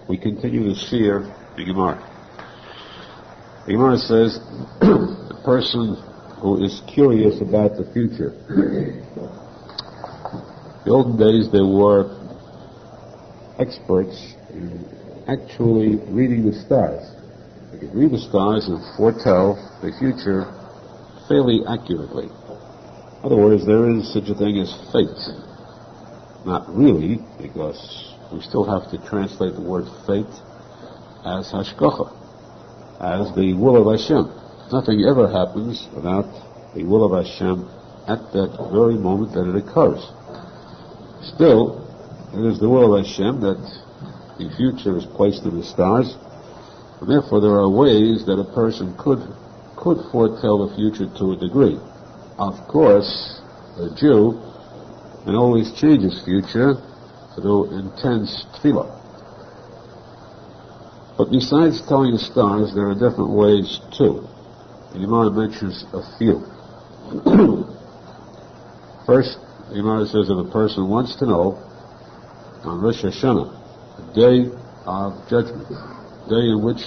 We continue to share the Gemara. The Gemara says, the person who is curious about the future. In the olden days, there were experts in actually reading the stars. They could read the stars and foretell the future fairly accurately. In other words, there is such a thing as fate. Not really, because we still have to translate the word fate as hashgacha, as the will of Hashem. Nothing ever happens without the will of Hashem at that very moment that it occurs. Still, it is the will of Hashem that the future is placed in the stars, and therefore there are ways that a person could foretell the future to a degree. Of course, a Jew can always change his future through intense tefillah. But besides telling the stars, there are different ways too. The Gemara mentions a few. First, the Gemara says if a person wants to know on Rosh Hashanah, the day of judgment, the day in which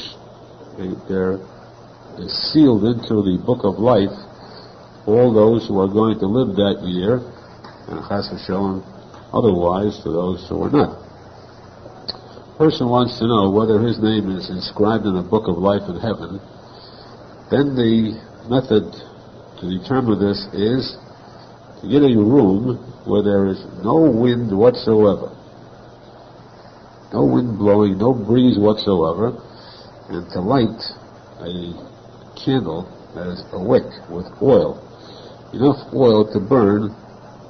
they're sealed into the book of life all those who are going to live that year, and Chas v'Shalom otherwise to those who are not. A person wants to know whether his name is inscribed in the book of life in heaven. Then the method to determine this is to get a room where there is no wind whatsoever, no wind blowing, no breeze whatsoever, and to light a candle that is a wick with oil, enough oil to burn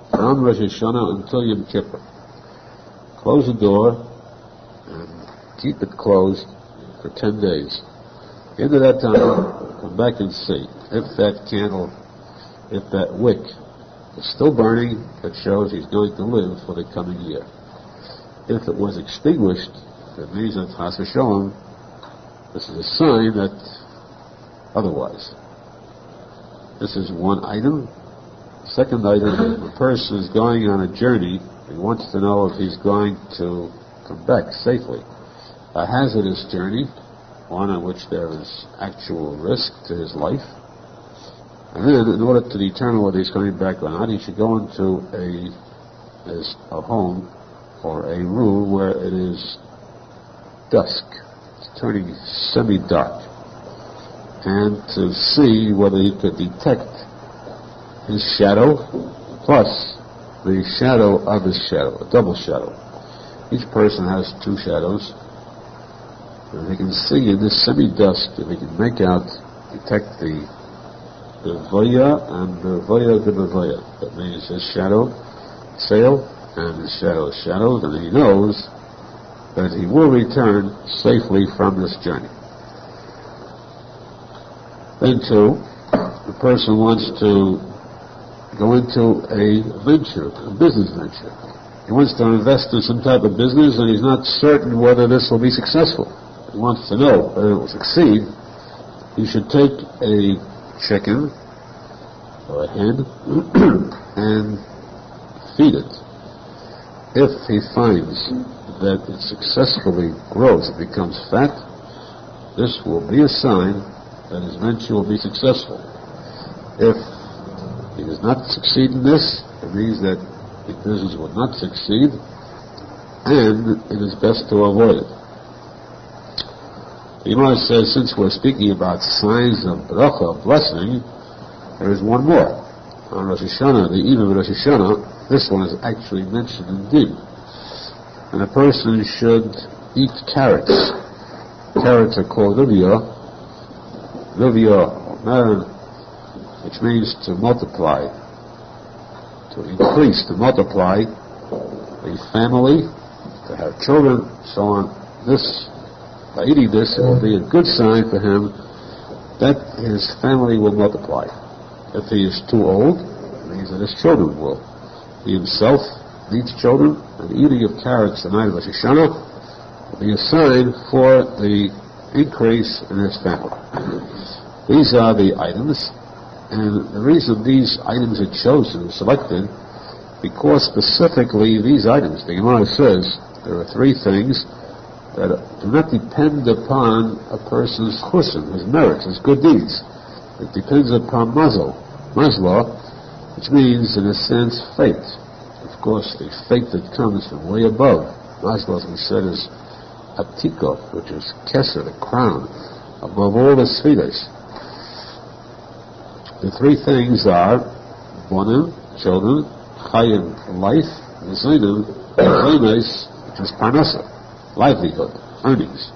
from Rosh Hashanah until Yom Kippur. Close the door and keep it closed for 10 days. At the end of that time, come back and see if that candle, if that wick is still burning, that shows he's going to live for the coming year. If it was extinguished, that means that Chas v'Shalom, this is a sign that otherwise. This is one item. Second item, if a person is going on a journey, he wants to know if he's going to come back safely. A hazardous journey, one in which there is actual risk to his life. And then, in order to determine whether he's coming back or not, he should go into a home or a room where it is dusk. It's turning semi-dark. And to see whether he could detect his shadow plus the shadow of his shadow, a double shadow. Each person has two shadows. And he can see in this semi-dusk, if he can detect the Vaya and the Vaya de Vaya. That means his shadow, sail, and his shadow, then he knows that he will return safely from this journey. Then too, the person wants to go into a venture, a business venture. He wants to invest in some type of business and he's not certain whether this will be successful. He wants to know whether it will succeed. He should take a chicken or a hen and feed it. If he finds that it successfully grows, it becomes fat, this will be a sign that his venture will be successful. If he does not succeed in this, it means that the business will not succeed, and it is best to avoid it. The Gemara says, since we're speaking about signs of bracha, of blessing, there is one more. On Rosh Hashanah, the eve of Rosh Hashanah, this one is actually mentioned indeed. And a person should eat carrots. Carrots are called livia, which means to multiply, to increase, to multiply a family, to have children, so on. This, by eating this, it will be a good sign for him that his family will multiply. If he is too old, it means that his children will. He himself needs children, and eating of carrots the night of Rosh Hashanah will be a sign for the increase in his family. These are the items, and the reason these items are chosen, selected, because specifically these items, the Gemara says, there are three things that do not depend upon a person's chusim, his merits, his good deeds. It depends upon mazal, which means, in a sense, fate. Of course, the fate that comes from way above. Mazal, as we said, is atiko, which is keser, the crown, above all the sfidas. The three things are bonim, children, chayim, life, and zaynim, which is parnasa, livelihood, earnings.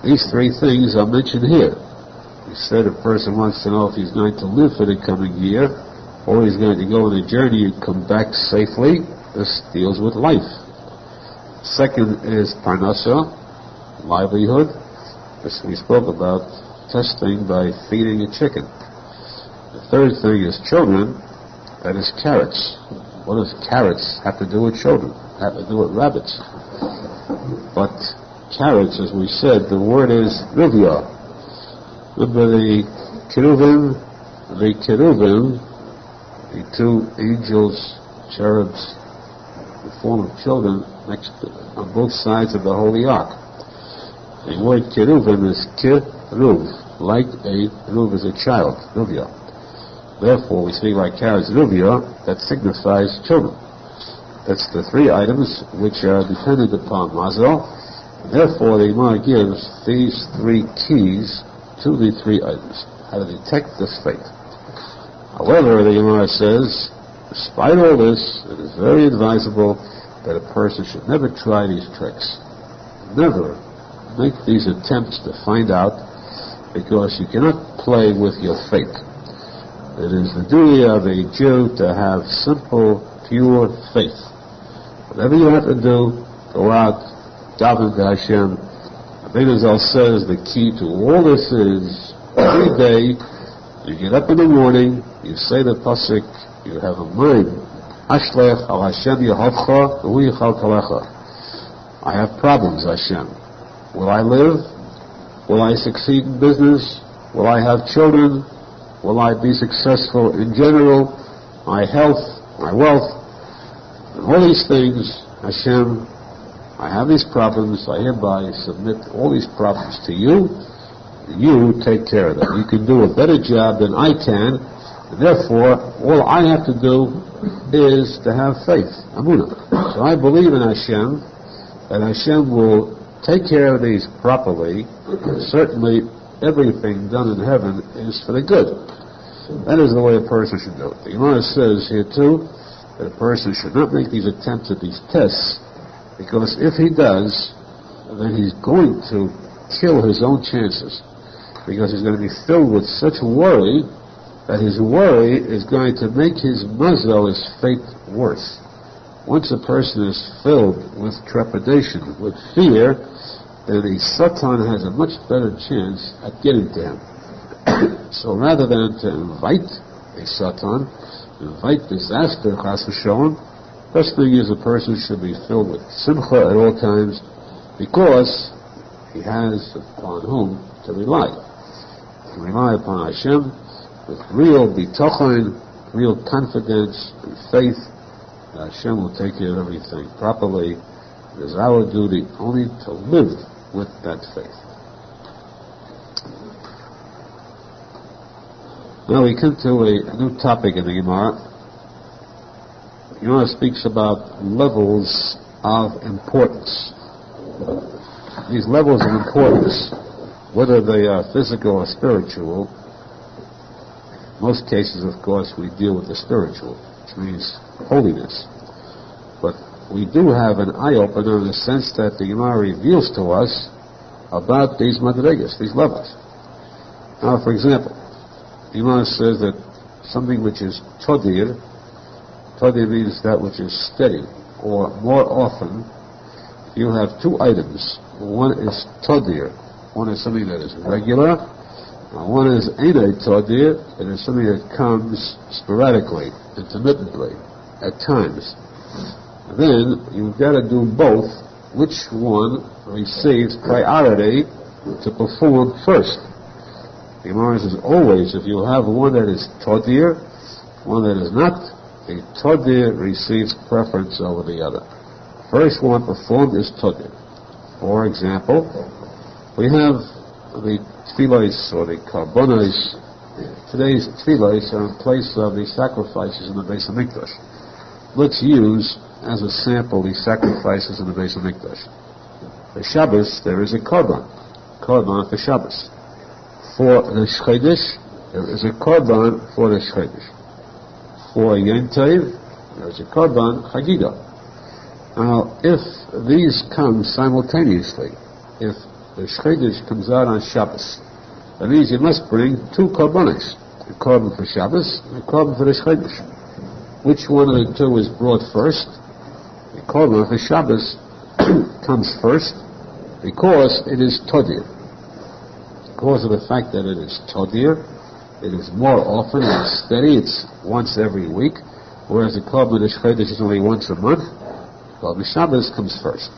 These three things are mentioned here. He said a person wants to know if he's going to live for the coming year, or he's going to go on a journey and come back safely. This deals with life. Second is parnasa, livelihood. This we spoke about testing by feeding a chicken. The third thing is children, that is carrots. What does carrots have to do with children? Have to do with rabbits. But carrots, as we said, the word is rivya. Remember the kiruvim, the two angels, cherubs, the form of children, on both sides of the Holy Ark. The word kiruvim is kiruv, like a ruv is a child, ruvya. Therefore, we speak like carrots, ruvya, that signifies children. That's the three items which are dependent upon mazal. Therefore, the Gemara gives these three keys to the three items, how to detect this fate. However, the Gemara says, despite all this, it is very advisable that a person should never try these tricks. Never make these attempts to find out, because you cannot play with your fate. It is the duty of a Jew to have simple, pure faith. Whatever you have to do, go out, daven to Hashem. Arizal says the key to all this is, every day, you get up in the morning, you say the posek, you have a mind, Ashlech al Hashem Yehovcha, Hu Yichal Kalecha. I have problems, Hashem. Will I live? Will I succeed in business? Will I have children? Will I be successful in general? My health, my wealth, and all these things, Hashem, I have these problems, I hereby submit all these problems to you. You take care of them. You can do a better job than I can, and therefore, all I have to do is to have faith, amunah. So I believe in Hashem, that Hashem will take care of these properly, and certainly everything done in heaven is for the good. That is the way a person should do it. The Gemara says here too, that a person should not make these attempts at these tests, because if he does, then he's going to kill his own chances, because he's going to be filled with such worry that his worry is going to make his mazal, his fate, worse. Once a person is filled with trepidation, with fear, then the Satan has a much better chance at getting to him. So rather than to invite a Satan, invite disaster, chas v'sholom, first thing is a person should be filled with simcha at all times, because he has upon whom to rely. To rely upon Hashem with real bitachon, real confidence and faith that Hashem will take care of everything properly. It is our duty only to live with that faith. Now we come to a new topic in the Gemara. The Gemara speaks about levels of importance. These levels of importance, whether they are physical or spiritual, in most cases, of course, we deal with the spiritual, which means holiness. But we do have an eye-opener in the sense that the Gemara reveals to us about these madrigas, these levels. Now, for example, the Gemara says that something which is todir means that which is steady, or more often, you have two items. One is todir, one is something that is regular, and one is einay todir, it is something that comes sporadically, intermittently, at times. Then you've got to do both. Which one receives priority to perform first? The Gemara says always, if you have one that is todir, one that is not, the todir receives preference over the other. First one performed is todir. For example, we have the tefillos or the karbonos. Today's tefillos are in place of the sacrifices in the Beis Hamikdash. Let's use as a sample the sacrifices in the Beis Hamikdash. For Shabbos, there is a korban for Shabbos. For the Shchedesh, there is a korban for the Shchedesh. For Yom Tov, there is a korban Chagiga. Now, if these come simultaneously, if the Shchedesh comes out on Shabbos, that means you must bring two korbanos, a korban for Shabbos and a korban for the Shchedesh. Which one of the two is brought first? The korban for Shabbos comes first because it is todir. Because of the fact that it is todir, it is more often, it's steady, it's once every week, whereas the korban of Shchedesh is only once a month. Korban Shabbos comes first.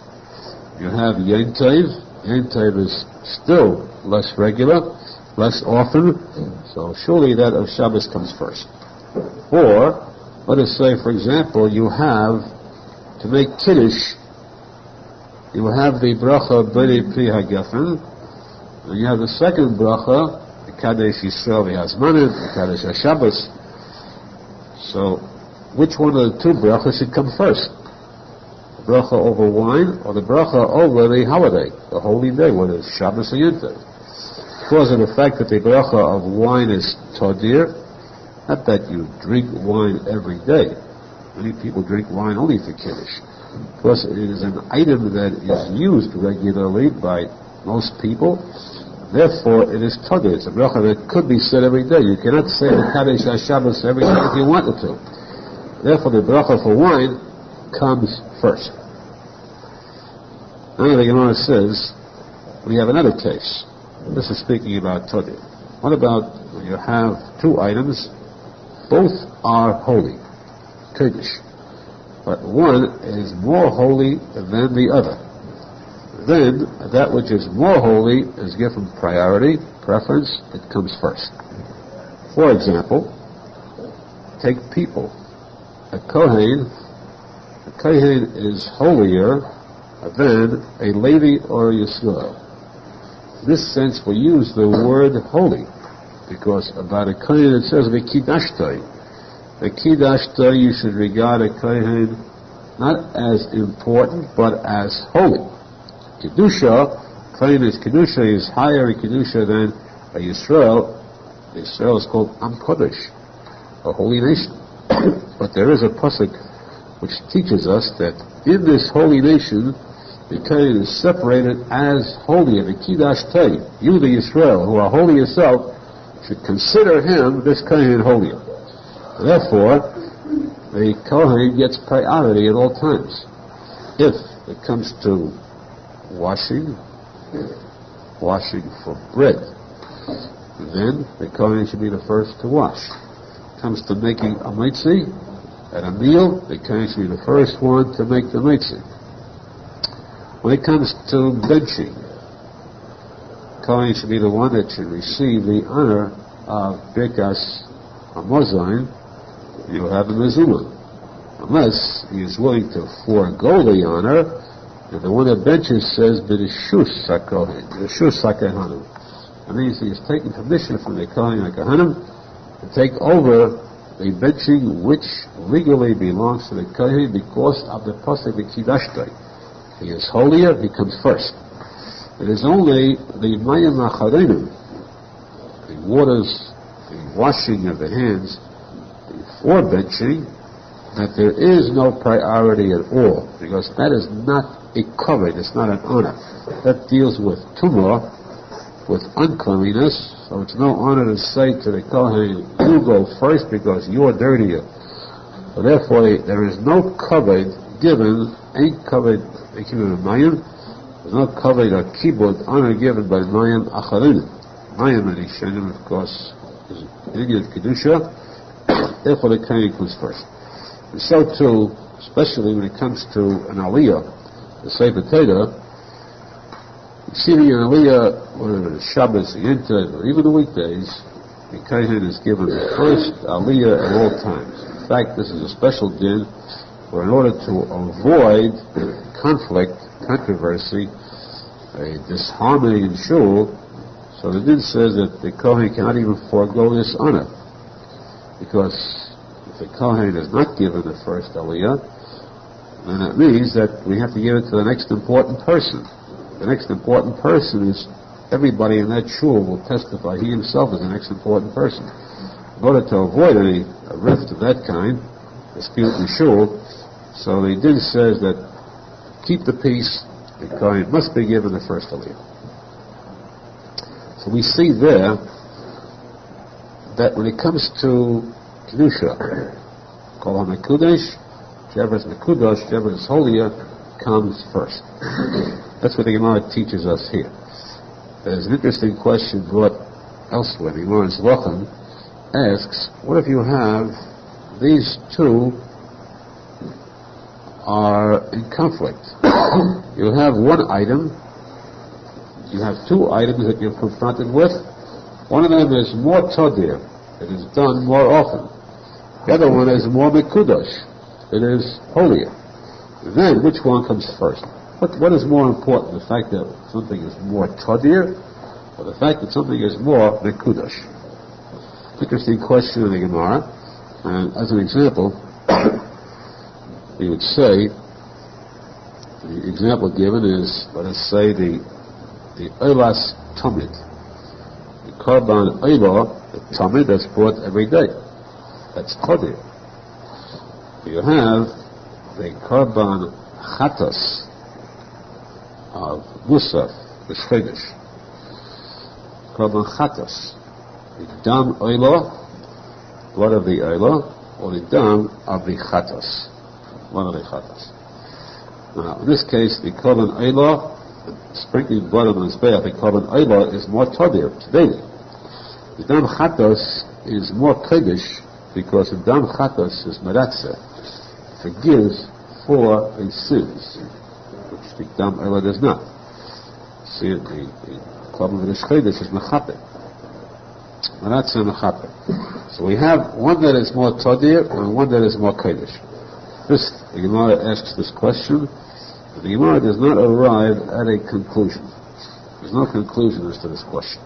You have Yom Tov. Yom Tov is still less regular, less often, so surely that of Shabbos comes first. Or, let us say, for example, you have, to make Kiddush, you have the bracha B'nei Pri HaGefen, and you have the second bracha, the Kadesh Yisrael V'Hazmanim, the Kadesh HaShabbos. So, which one of the two brachas should come first? The bracha over wine, or the bracha over the holiday, the holy day, whether it's Shabbos or Yom Tov? Because of the fact that the bracha of wine is todir, not that you drink wine every day. Many people drink wine only for Kiddush. Because it is an item that is used regularly by most people. Therefore, it is todir. It's a bracha that could be said every day. You cannot say the Kadesh HaShabbos every day if you wanted to. Therefore, the bracha for wine comes first. Now the Gemara says, we have another case. This is speaking about todir. What about when you have two items, both are holy, Kiddush, but one is more holy than the other? Then that which is more holy is given priority, preference, it comes first. For example, take people. A Kohen is holier than a Levi or a Yisrael. In this sense, we use the word holy, because about a Kohen it says, V'kidashtai. V'kidashtai, you should regard a Kohen not as important, but as holy. Kedusha, Kohen is Kedusha, is higher in Kedusha than a Yisrael. Yisrael is called Am Kodesh, a holy nation. But there is a posek which teaches us that in this holy nation, the Kohen is separated as holy. The Kiddush Tei, you the Yisrael, who are holy yourself, should consider him, this Kohen, holier. Therefore, the Kohen gets priority at all times. If it comes to washing for bread, then the Kohen should be the first to wash. It comes to making a mitzi at a meal, the Kohen should be the first one to make the mitzi. When it comes to benching, Kohen should be the one that should receive the honor of Birkas Hamazon. You have a mezuzah, unless he is willing to forego the honor. And the one that benches says, "B'reshus hakohen, b'reshus hakohanim." That means he is taking permission from the Kohen HaKohanim to take over the benching which legally belongs to the Kohen because of the posek v'kidashtai. He is holier, he comes first. It is only the mayim acharenim, the waters, the washing of the hands before benching, that there is no priority at all, because that is not a covet, it's not an honor. That deals with tumah, with uncleanliness, so it's no honor to say to the Kohen, you go first because you're dirtier. So therefore, there is no covet given, ain't covet given by mayim. There's no covet or kibud, honor given by mayim acharenim. Mayim and Ishanim, of course, is Indian Kedusha. Therefore, the Kohen comes first. And so too, especially when it comes to an aliyah, the Sefer Torah, receiving an aliyah, whether it's Shabbos, Yom Tov, or even the weekdays, the Kohen is given the first aliyah at all times. In fact, this is a special din, where in order to avoid conflict, controversy, a disharmony in shul, so the din says that the Kohen cannot even forego this honor. Because if the Kohen is not given the first aliyah, then it means that we have to give it to the next important person. The next important person is everybody in that shul will testify he himself is the next important person. In order to avoid any rift of that kind, dispute in shul, so the din says that keep the peace, the Kohen must be given the first aliyah. So we see there that when it comes to Kedusha, Kol HaMekudesh, whichever is Mekudosh, whichever is holier, comes first. That's what the Gemara teaches us here. There's an interesting question brought elsewhere. The Gemara in Shulchan asks, what if you have these two are in conflict? You have one item, you have two items that you're confronted with. One of them is more todir, it is done more often. The other one is more mekudosh, it is holier. Then, which one comes first? What is more important, the fact that something is more todir, or the fact that something is more mekudosh? Interesting question in the Gemara. And as an example, you would say, the example given is, let us say, the Olas Tamid. The Korban Olah, the Tamid that's brought every day. That's Kodir. You have the Korban Chatos of Musaf, the Shchedesh. Korban Chatos. The Dam Olah, blood of the Olah, or the Dam of the Chatos. One of the Chatos. Now, in this case, the Korban Olah, sprinkling blood on the Mizbeach, the Korban Olah is more Todir, daily. The Dam Chatos is more Kodesh, because the Dam Chatos is Meratzeh, forgives for the sins, which the Dam Olah does not. See, the Korban V'Shchedesh is Mechaper. Meratzeh Mechaper. So we have one that is more Todir and one that is more Kodesh. The Gemara asks this question, but the Gemara does not arrive at a conclusion. There's no conclusion as to this question.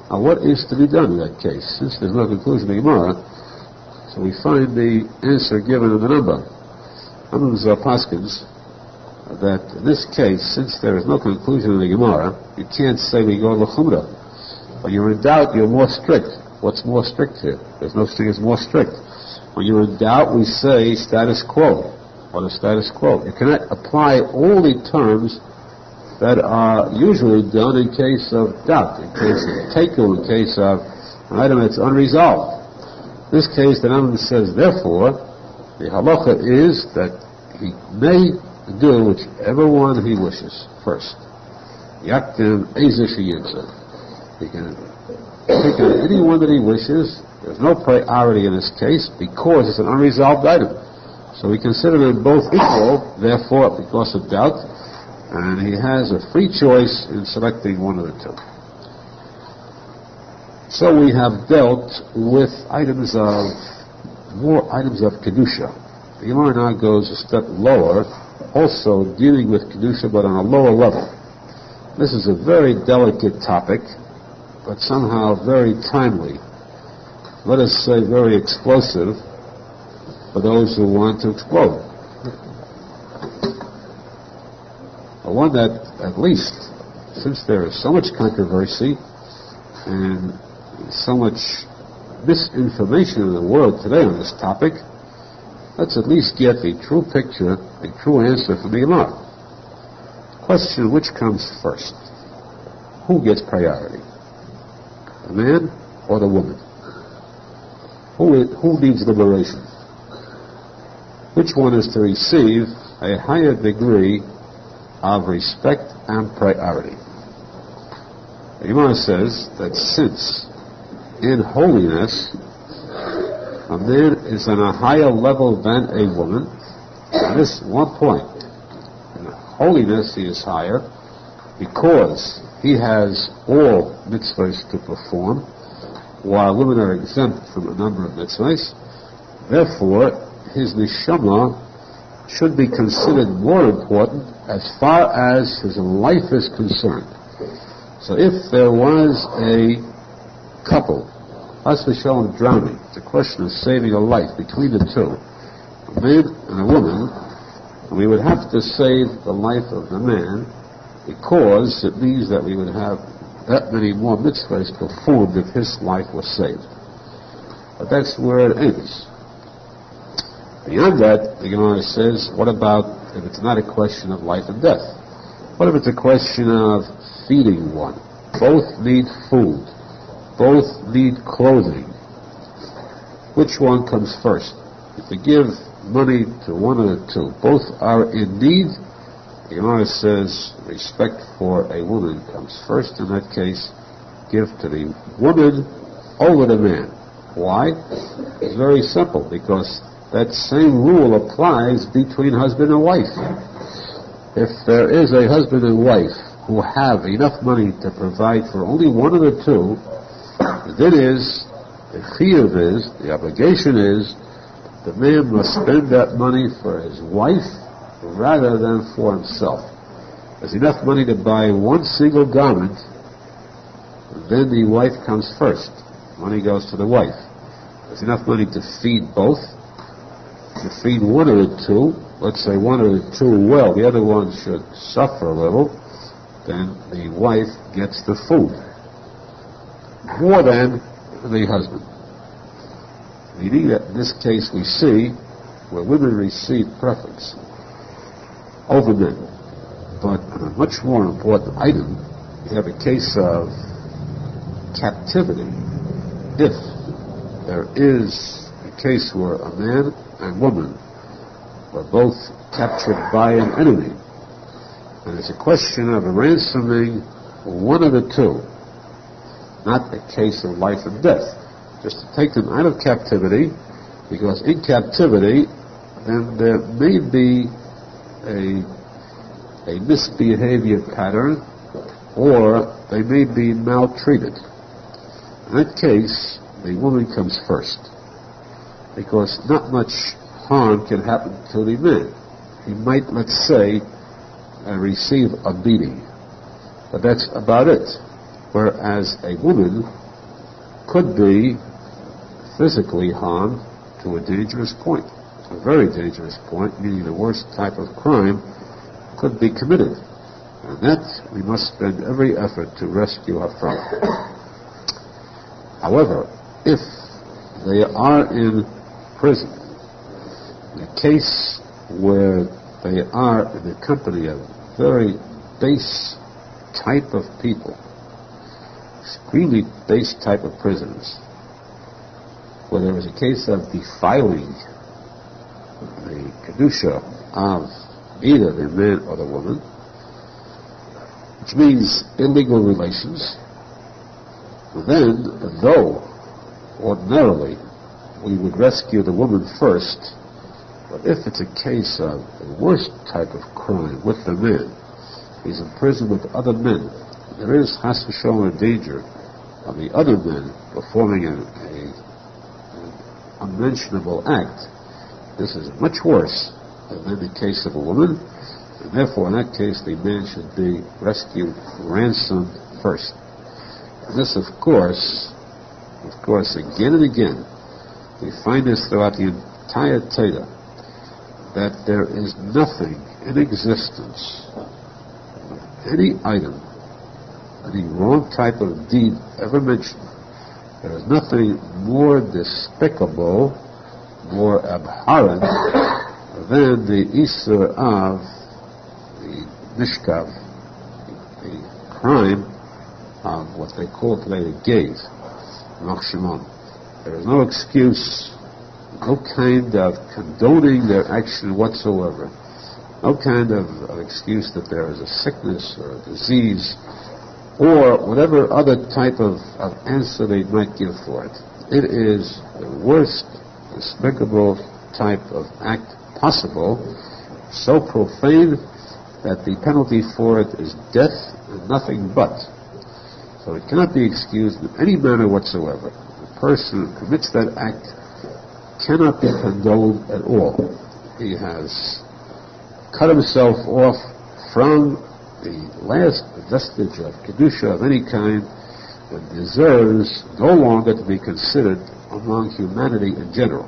Now, what is to be done in that case? Since there's no conclusion in the Gemara, so we find the answer given in the number. Amram Paskins, that in this case, since there is no conclusion in the Gemara, you can't say we go l'chumrah. When you're in doubt, you're more strict. What's more strict here? There's no thing is more strict. When you're in doubt, we say status quo, or the status quo. You cannot apply all the terms that are usually done in case of doubt, in case of teku, in case of an item that's unresolved. In this case, the Rambam says, therefore, the halacha is that he may do whichever one he wishes first. Yaktim ezesh yinsa. He can pick on any one that he wishes. There's no priority in this case because it's an unresolved item. So we consider them both equal, therefore, because of doubt, and he has a free choice in selecting one of the two. So we have dealt with more items of Kedusha. The Gemara now goes a step lower, also dealing with Kedusha, but on a lower level. This is a very delicate topic, but somehow very timely. Let us say very explosive for those who want to explode. But one that, at least, since there is so much controversy and so much misinformation in the world today on this topic, let's at least get the true picture, the true answer from the Gemara. Question, which comes first? Who gets priority? The man or the woman? Who needs liberation? Which one is to receive a higher degree of respect and priority? The Gemara says that since in holiness a man is on a higher level than a woman, at this one point, in holiness he is higher because he has all mitzvahs to perform, while women are exempt from a number of mitzvahs. Therefore, his neshama should be considered more important as far as his life is concerned. So if there was a couple, as we show in drowning, it's a question of saving a life between the two, a man and a woman, we would have to save the life of the man because it means that we would have that many more mitzvahs performed if his life was saved. But that's where it ends. Beyond that, the Gemara says, what about if it's not a question of life and death? What if it's a question of feeding one? Both need food. Both need clothing. Which one comes first? If you give money to one of the two, both are in need, the Gemara says respect for a woman comes first. In that case, give to the woman over the man. Why? It's very simple, because that same rule applies between husband and wife. If there is a husband and wife who have enough money to provide for only one of the two, then the kiruv is, the obligation is, the man must spend that money for his wife rather than for himself. There's enough money to buy one single garment, then the wife comes first. Money goes to the wife. There's enough money to feed both. To feed one of the two, let's say one of the two well, the other one should suffer a little, then the wife gets the food. More than the husband. Meaning that in this case we see where women receive preference over men. But on a much more important item, we have a case of captivity. If there is a case where a man and woman were both captured by an enemy, and it's a question of ransoming one of the two, not a case of life and death, just to take them out of captivity, because in captivity then there may be a misbehavior pattern, or they may be maltreated. In that case, the woman comes first, because not much harm can happen to the man. He might, let's say, receive a beating, but that's about it. Whereas a woman could be physically harmed to a dangerous point, a very dangerous point, meaning the worst type of crime could be committed. And that we must spend every effort to rescue her from. However, if they are in prison, in a case where they are in the company of very base type of people, extremely base type of prisoners, where there is a case of defiling the kedusha of either the man or the woman, which means illegal relations, then, though ordinarily we would rescue the woman first, but if it's a case of the worst type of crime with the man, he's in prison with other men, there is has to show a danger of the other men performing an unmentionable act. This is much worse than in the case of a woman, and therefore in that case the man should be rescued, ransomed first. And this, of course, again and again, we find this throughout the entire Torah, that there is nothing in existence, any item, any wrong type of deed ever mentioned, there is nothing more despicable, more abhorrent than the Isur of the Mishkav, the crime of what they call today the gaze, Machshimon. There is no excuse, no kind of condoning their action whatsoever, no kind of excuse that there is a sickness or a disease or whatever other type of answer they might give for it. It is the worst despicable type of act possible, so profane that the penalty for it is death and nothing but. So it cannot be excused in any manner whatsoever. The person who commits that act cannot be condoned at all. He has cut himself off from the last vestige of kedusha of any kind, and deserves no longer to be considered among humanity in general.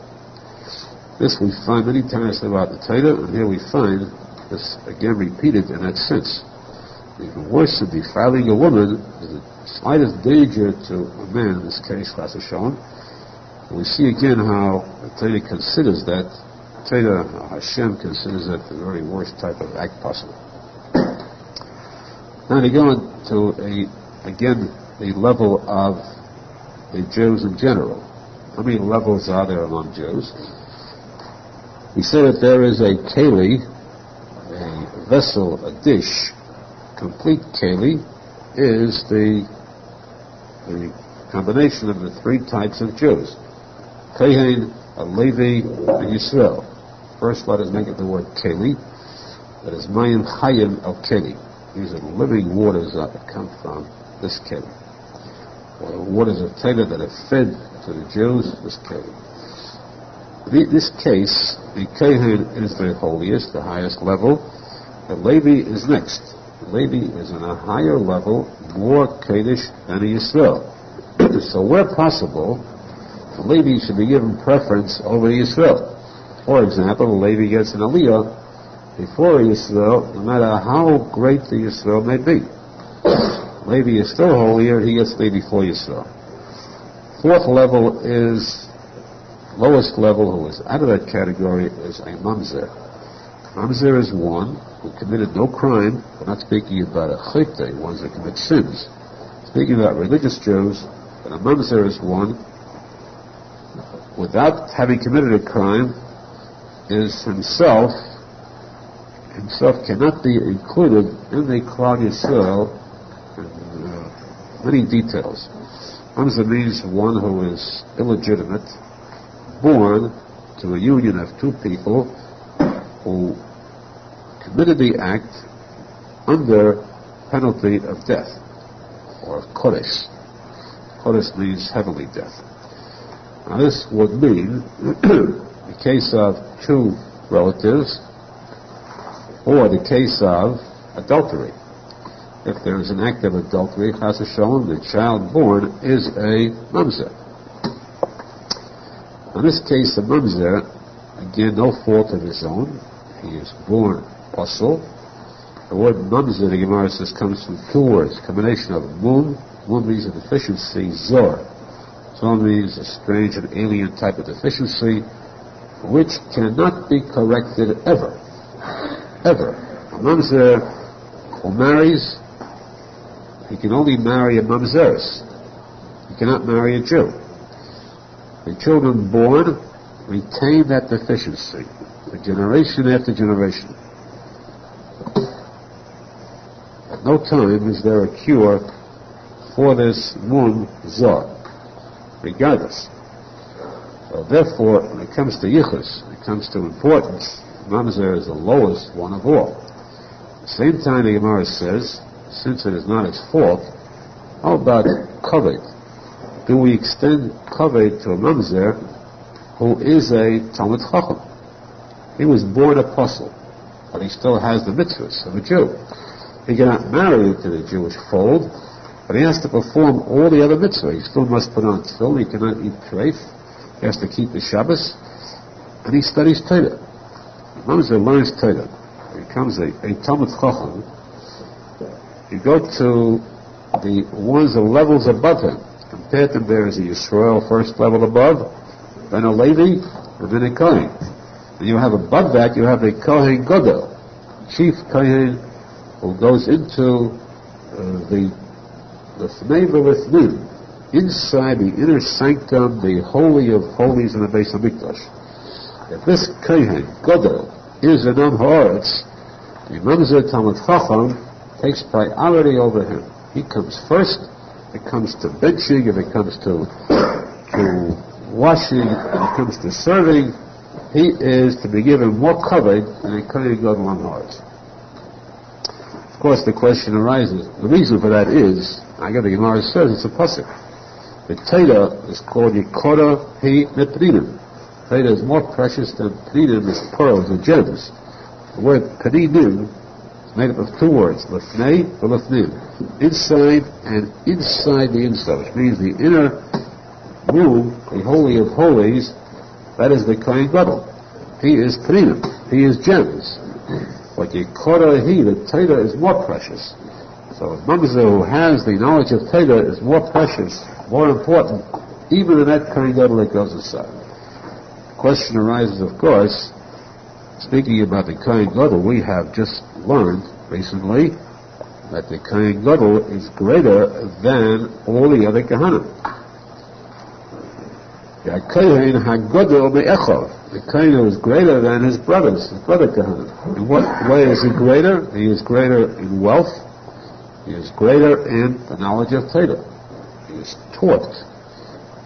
This we find many times throughout the Torah, and here we find this again repeated in that sense. Even worse than defiling a woman is the slightest danger to a man, in this case, Chas v'Shalom. We see again how the Torah considers that, Torah, Hashem considers that the very worst type of act possible. Now to go into the level of the Jews in general. How many levels are there among Jews? We say that there is a keli, a vessel, a dish. Complete keli is the combination of the three types of Jews: Kohen, a Levi, and Yisrael. First, let us make it the word keli. That is mayim chayim of keli. These are the living waters that come from this keli, or the waters of Torah that are fed to the Jews. This keli. This case, the Kohen is the holiest, the highest level. The Levi is next. The Levi is on a higher level, more Kodesh than the Yisrael. So where possible, the Levi should be given preference over the Yisrael. For example, the Levi gets an Aliyah before Yisrael, no matter how great the Yisrael may be. Levi is still holier, he gets Levi before Yisrael. Fourth level is, lowest level, who is out of that category, is a mamzer. Mamzer is one who committed no crime. We're not speaking about a chayte, ones that commit sins. Speaking about religious Jews, but a mamzer is one without having committed a crime, is himself cannot be included in the Klal Yisrael in many details. Mamzer means one who is illegitimate, born to a union of two people who committed the act under penalty of death, or kodesh. Kodesh means heavenly death. Now this would mean, in the case of two relatives, or the case of adultery. If there is an act of adultery, Chas v'Shalom, the child born is a mamzer. In this case, the mamzer, again, no fault of his own. He is born posel. The word mamzer, the Gemara says, comes from two words, combination of mum. Mum means a deficiency, zor. Zor means a strange and alien type of deficiency, which cannot be corrected ever. Ever. A mamzer who marries, he can only marry a mamzeres. He cannot marry a Jew. The children born retain that deficiency, for generation after generation. At no time is there a cure for this mum zor, regardless. So therefore, when it comes to yichus, when it comes to importance, mamzer is the lowest one of all. At the same time, the Gemara says, since it is not its fault, how about kavod? Do we extend kavod to a mamzer who is a Talmud Chacham? He was born apostle, but he still has the mitzvahs of a Jew. He cannot marry into the Jewish fold, but he has to perform all the other mitzvahs. He still must put on tefillin, he cannot eat treif, he has to keep the Shabbos, and he studies Torah. Mamzer learns Torah. He becomes a Talmud Chacham. You go to the ones, the levels above him. Compared to there is a Yisrael, first level above, then a Levi, and then a Kohen. And you have above that, you have a Kohen Gadol, chief Kohen, who goes into the Fnei V'Lifnim, inside the inner sanctum, the holy of holies in the Beis HaMikdash. If this Kohen Gadol is an Am Haaretz, the Mamzer Talmud Chacham takes priority over him. He comes first. If it comes to benching, if it comes to washing, if it comes to serving, he is to be given more kavod than a Kohen Gadol Am Haaretz. Of course, the question arises. The reason for that is, the Gemara says it's a posek. The Torah is called Yikora He Neprinim. Torah is more precious than Prinim, is pearls or gems. The word peninim is made up of two words, lefnei and lefnim. Inside and inside the inside, which means the inner room, the Holy of Holies, that is the Kohen Gadol. He is peninim. He is gems. But Yekora he, the Torah is more precious. So Mamzer who has the knowledge of Torah is more precious, more important, even in that Kohen Gadol that goes inside. The question arises, of course, speaking about the Kohen Gadol, we have just learned recently that the Kohen Gadol is greater than all the other Kohanim. The Kohen HaGadol Me'echov. The Kohen is greater than his brothers, his brother Kohanim. In what way is he greater? He is greater in wealth. He is greater in the knowledge of Torah. He is taught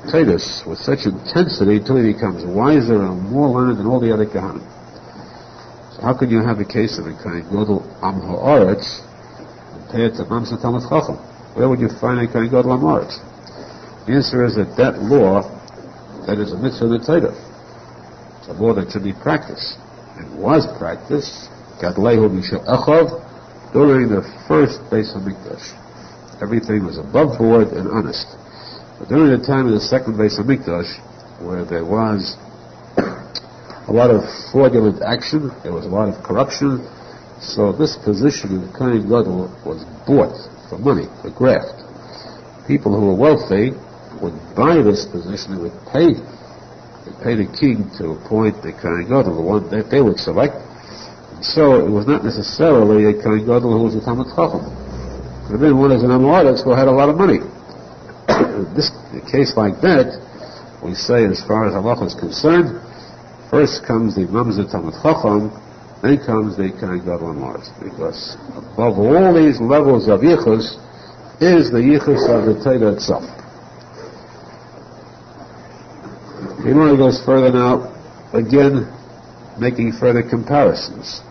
Torah with such intensity until he becomes wiser and more learned than all the other Kohanim. So how can you have the case of a Kohen Gadol Am Ha'aretz compared to Mamzer Talmud Chacham? Where would you find a Kohen Gadol Am Ha'aretz? The answer is that law, that is a mitzvah in the Torah. It's a law that should be practiced. It was practiced, Gadlehu Mishal Echov, during the first Beis HaMikdash. Everything was above board and honest. But during the time of the second Beis HaMikdash, where there was a lot of fraudulent action, there was a lot of corruption, so this position in the Kohen Gadol was bought for money, for graft. People who were wealthy would buy this position, they would pay the king to appoint the Kohen Gadol, the one that they would select. And so it was not necessarily a Kohen Gadol who was a Talmud Chacham. It could have been one as an Am Ha'aretz who had a lot of money. A case like that, we say as far as halacha is concerned, first comes the Mamzer Talmud Chacham, then comes the Kohen Gadol Am Ha'aretz, because above all these levels of yichus is the yichus of the Torah itself. The Gemara goes further now, again making further comparisons.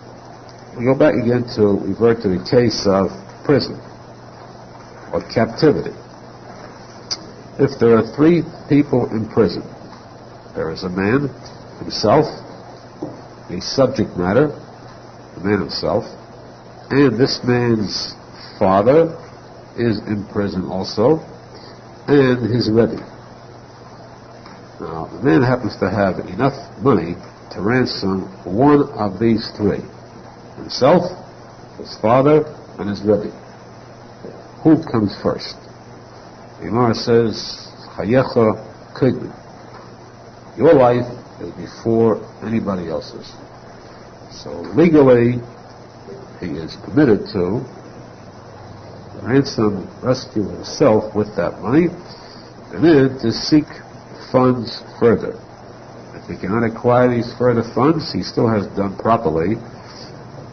We go back again to revert to the case of prison or captivity. If there are three people in prison, there is a man himself, the subject matter, the man himself, and this man's father is in prison also, and his Rebbe. Now, the man happens to have enough money to ransom one of these three. Himself, his father, and his Rebbe. Who comes first? The Gemara says, Chayecha Kidmin. Your life is before anybody else's. So legally, he is permitted to ransom, rescue himself with that money, and then to seek funds further. If he cannot acquire these further funds, he still has done properly.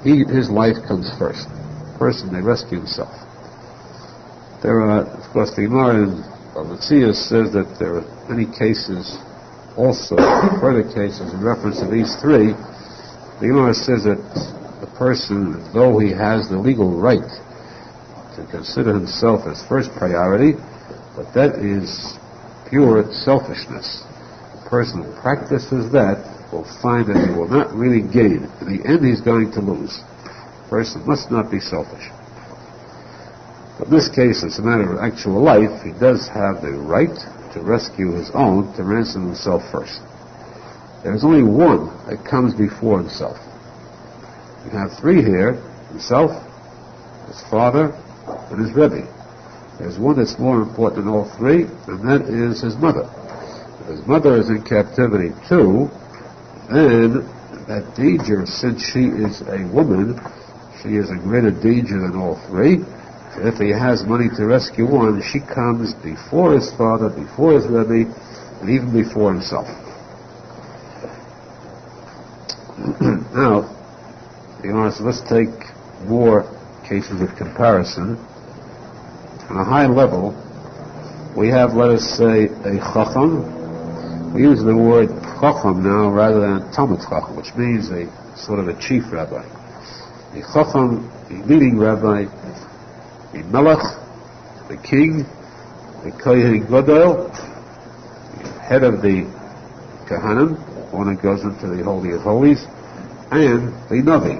His life comes first. The person may rescue himself. There are, of course, the Gemara in Bavly says that there are many cases, also further cases in reference to these three. The Gemara says that the person, though he has the legal right to consider himself as first priority, but that is pure selfishness. The person who practices that will find that he will not really gain. In the end, he's going to lose. The person must not be selfish. But in this case, it's a matter of actual life. He does have the right to rescue his own, to ransom himself first. There is only one that comes before himself. You have three here: himself, his father, and his Rebbe. There's one that's more important than all three, and that is his mother. If his mother is in captivity too, then that danger, since she is a woman, she is in greater danger than all three. If he has money to rescue one, she comes before his father, before his Rebbe, and even before himself. Now, so let's take more cases of comparison. On a high level, we have, let us say, a Chacham. We use the word Chacham now rather than Talmud Chacham, which means a sort of a chief rabbi. A Chacham, a leading rabbi, the Melech, the king, the Kohen Gadol, the head of the Kohanim, one that goes into the Holy of Holies, and the Navi,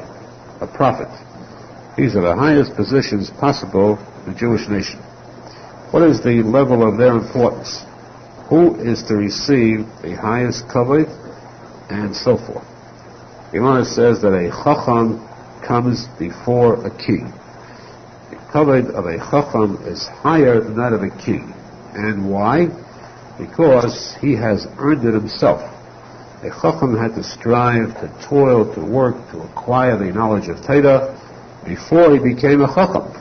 a prophet. These are the highest positions possible in the Jewish nation. What is the level of their importance? Who is to receive the highest kavod, and so forth? The Gemara says that a chacham comes before a king. The kavod of a chacham is higher than that of a king. And why? Because he has earned it himself. A chacham had to strive, to toil, to work, to acquire the knowledge of Torah before he became a chacham.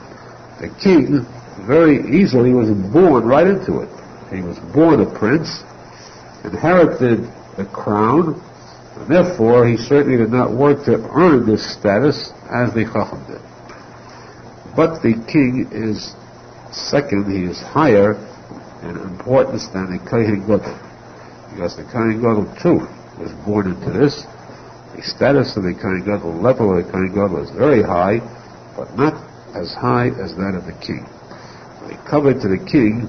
The king very easily was born right into it. He was born a prince, inherited the crown, and therefore he certainly did not work to earn this status as the chacham did. But the king is second, he is higher in importance than the Kohen Gadol, because the Kohen Gadol too was born into this. The status of the Kohen Gadol, level of the Kohen Gadol is very high, but not as high as that of the king. The kavod to the king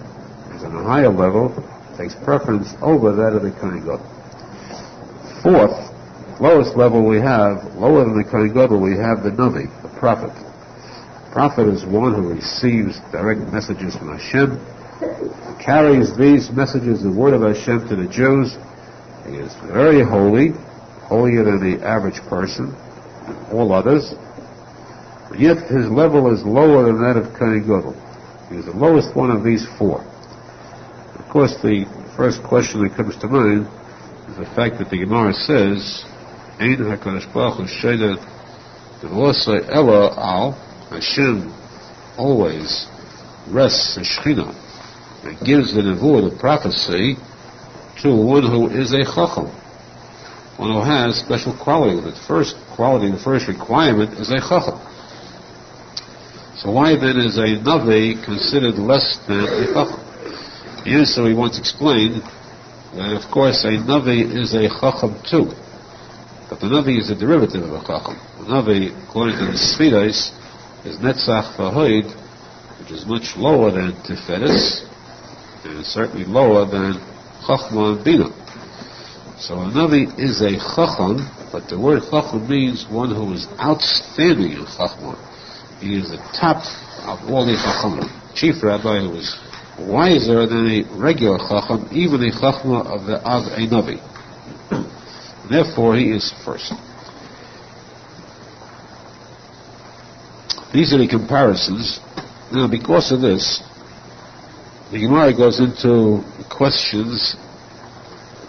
is on a higher level, takes preference over that of the Kohen Gadol. Fourth, lowest level we have, lower than the Kohen Gadol, we have the Navi, the prophet. The prophet is one who receives direct messages from Hashem, carries these messages, the word of Hashem, to the Jews. He is very holy, holier than the average person, and all others. But yet his level is lower than that of Kohen Gadol. He is the lowest one of these four. Of course, the first question that comes to mind is the fact that the Gemara says, Ein HaKadosh Baruch Hu Sheidet V'Losei Ela Al, Hashem always rests the Shekhinah and gives the nevuah, the prophecy, to one who is a chacham, one who has special quality. The first quality, the first requirement is a chacham. So why then is a navi considered less than a chacham? The answer we once explained that of course a navi is a chacham too, but the navi is a derivative of a chacham. The navi, according to the Sfiros, is netzach v'hoid, which is much lower than tiferes, and certainly lower than chachma and bina. So a navi is a chacham, but the word chacham means one who is outstanding in chachma. He is the top of all the chachamim. Chief rabbi who is wiser than a regular chacham, even a chachma of a navi. Therefore, he is first. These are the comparisons. Now, because of this, the Gemara goes into questions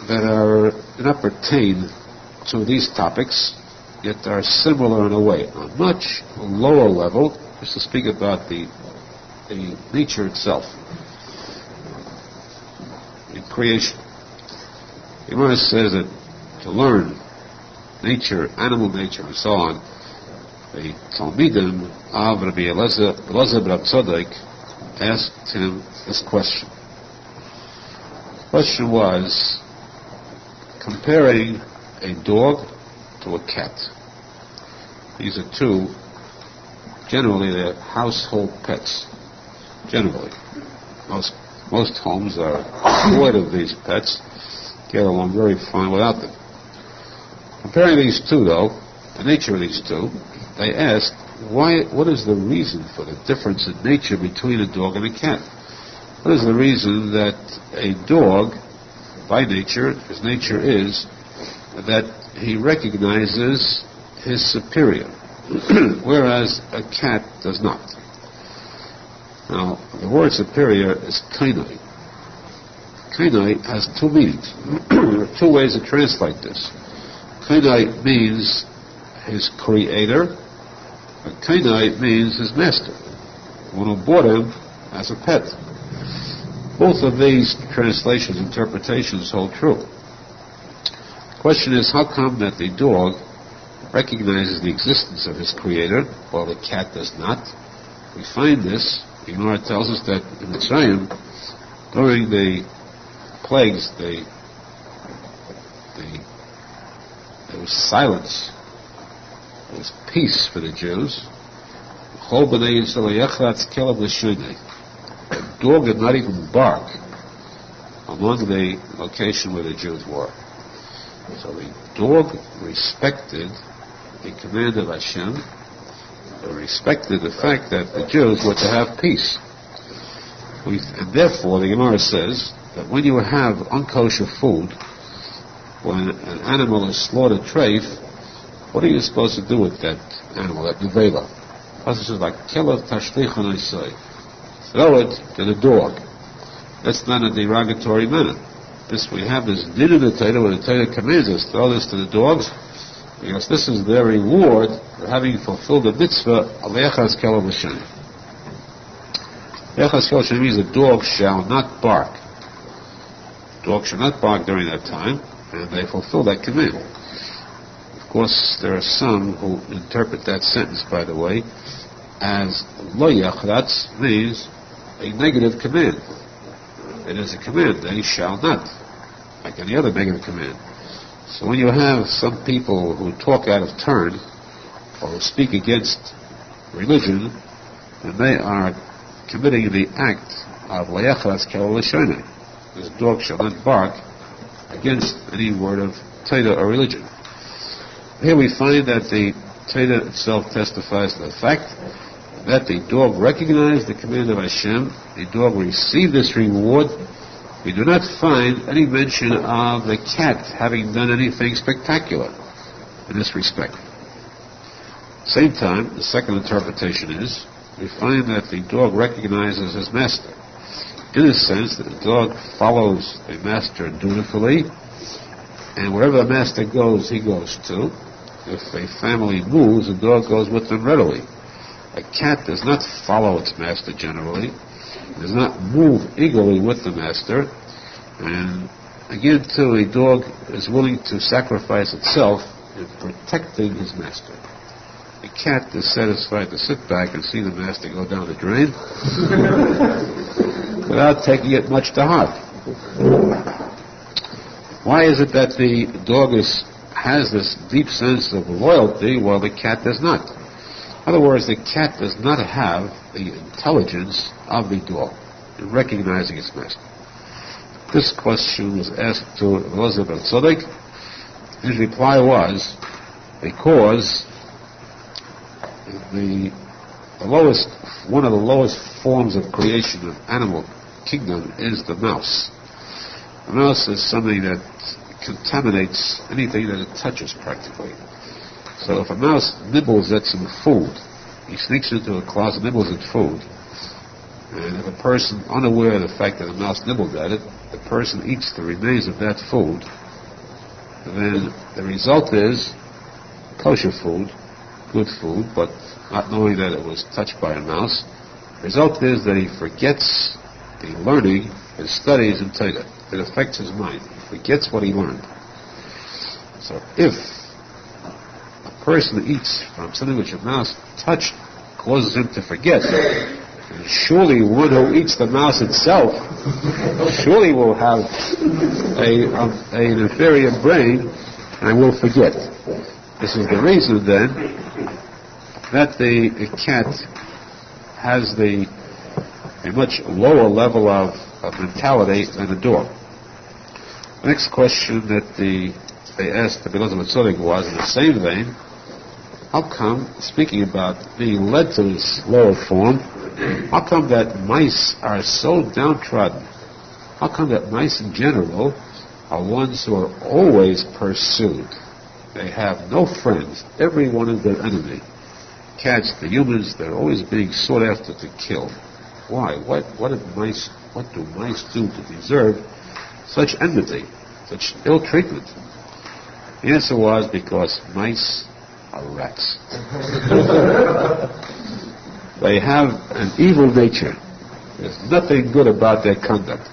that do not pertain to these topics, yet are similar in a way. On a much lower level, just to speak about the nature itself, in creation. The Gemara says that to learn nature, animal nature, and so on, the Talmidim of Rabbi Elazar Rav Tzadok asked him this question. The question was comparing a dog to a cat. These are two, generally they're household pets. Generally. Most homes are void of these pets, get along very fine without them. Comparing these two though, the nature of these two, they asked, what is the reason for the difference in nature between a dog and a cat? What is the reason that a dog, by nature, his nature is that he recognizes his superior, whereas a cat does not? Now, the word superior is kainai. Kainai has two meanings. There are two ways to translate this. Kainai means his creator, and kainai means his master, one who bought him as a pet. Both of these translations, interpretations hold true. The question is, how come that the dog recognizes the existence of his creator, while the cat does not? We find this, the Gemara tells us that in Mitzrayim, during the plagues, there was silence, there was peace for the Jews. The dog did not even bark among the location where the Jews were. So the dog respected the command of Hashem respected the fact that the Jews were to have peace. And therefore, the Gemara says that when you have unkosher food, when an animal is slaughtered treif, what are you supposed to do with that animal, that nevela? Pasuk says, like, kill it, tashlichon isai. Throw it to the dog. That's not a derogatory manner. This we have this din in the Torah, where the Torah commands us, throw this to the dogs, because this is their reward for having fulfilled the mitzvah of Yechaz Kelo B'Shem. Yechaz Kelo B'Shem means the dog shall not bark. Dog shall not bark during that time, and they fulfill that command. Of course, there are some who interpret that sentence, by the way, as lo yachratz means a negative command. It is a command, they shall not, like any other negative command. So when you have some people who talk out of turn, or who speak against religion, then they are committing the act of lo yachratz kelo l'shonei. This dog shall not bark against any word of Torah or religion. Here we find that the Torah itself testifies to the fact that the dog recognized the command of Hashem, the dog received this reward. We do not find any mention of the cat having done anything spectacular in this respect. At the same time, the second interpretation is, we find that the dog recognizes his master, in the sense that the dog follows the master dutifully, and wherever the master goes, he goes too. If a family moves, the dog goes with them readily. A cat does not follow its master generally, does not move eagerly with the master, and again too, a dog is willing to sacrifice itself in protecting his master. A cat is satisfied to sit back and see the master go down the drain without taking it much to heart. Why is it that the dog has this deep sense of loyalty while the cat does not? In other words, the cat does not have the intelligence of the dog in recognizing its master. This question was asked to Rosenfeld tzadik. His reply was, because one of the lowest forms of creation of animal kingdom is the mouse. The mouse is something that contaminates anything that it touches practically. So if a mouse nibbles at some food, he sneaks into a closet, nibbles at food, and if a person unaware of the fact that a mouse nibbled at it, the person eats the remains of that food, then the result is kosher food, good food, but not knowing that it was touched by a mouse. The result is that he forgets the learning, his studies in Torah. It affects his mind. He forgets what he learned. So if a person eats from something which a mouse touched, causes him to forget, and surely one who eats the mouse itself surely will have an inferior brain and will forget. This is the reason then that the cat has a much lower level of mentality than the dog. The next question that they asked the Beloz of Tzodik was, in the same vein, how come, speaking about being led to this lower form, how come that mice are so downtrodden? How come that mice in general are ones who are always pursued? They have no friends. Everyone is their enemy. Cats, the humans, they're always being sought after to kill. Why? What do mice do to deserve such enmity, such ill treatment? The answer was because mice are rats. They have an evil nature. There's nothing good about their conduct.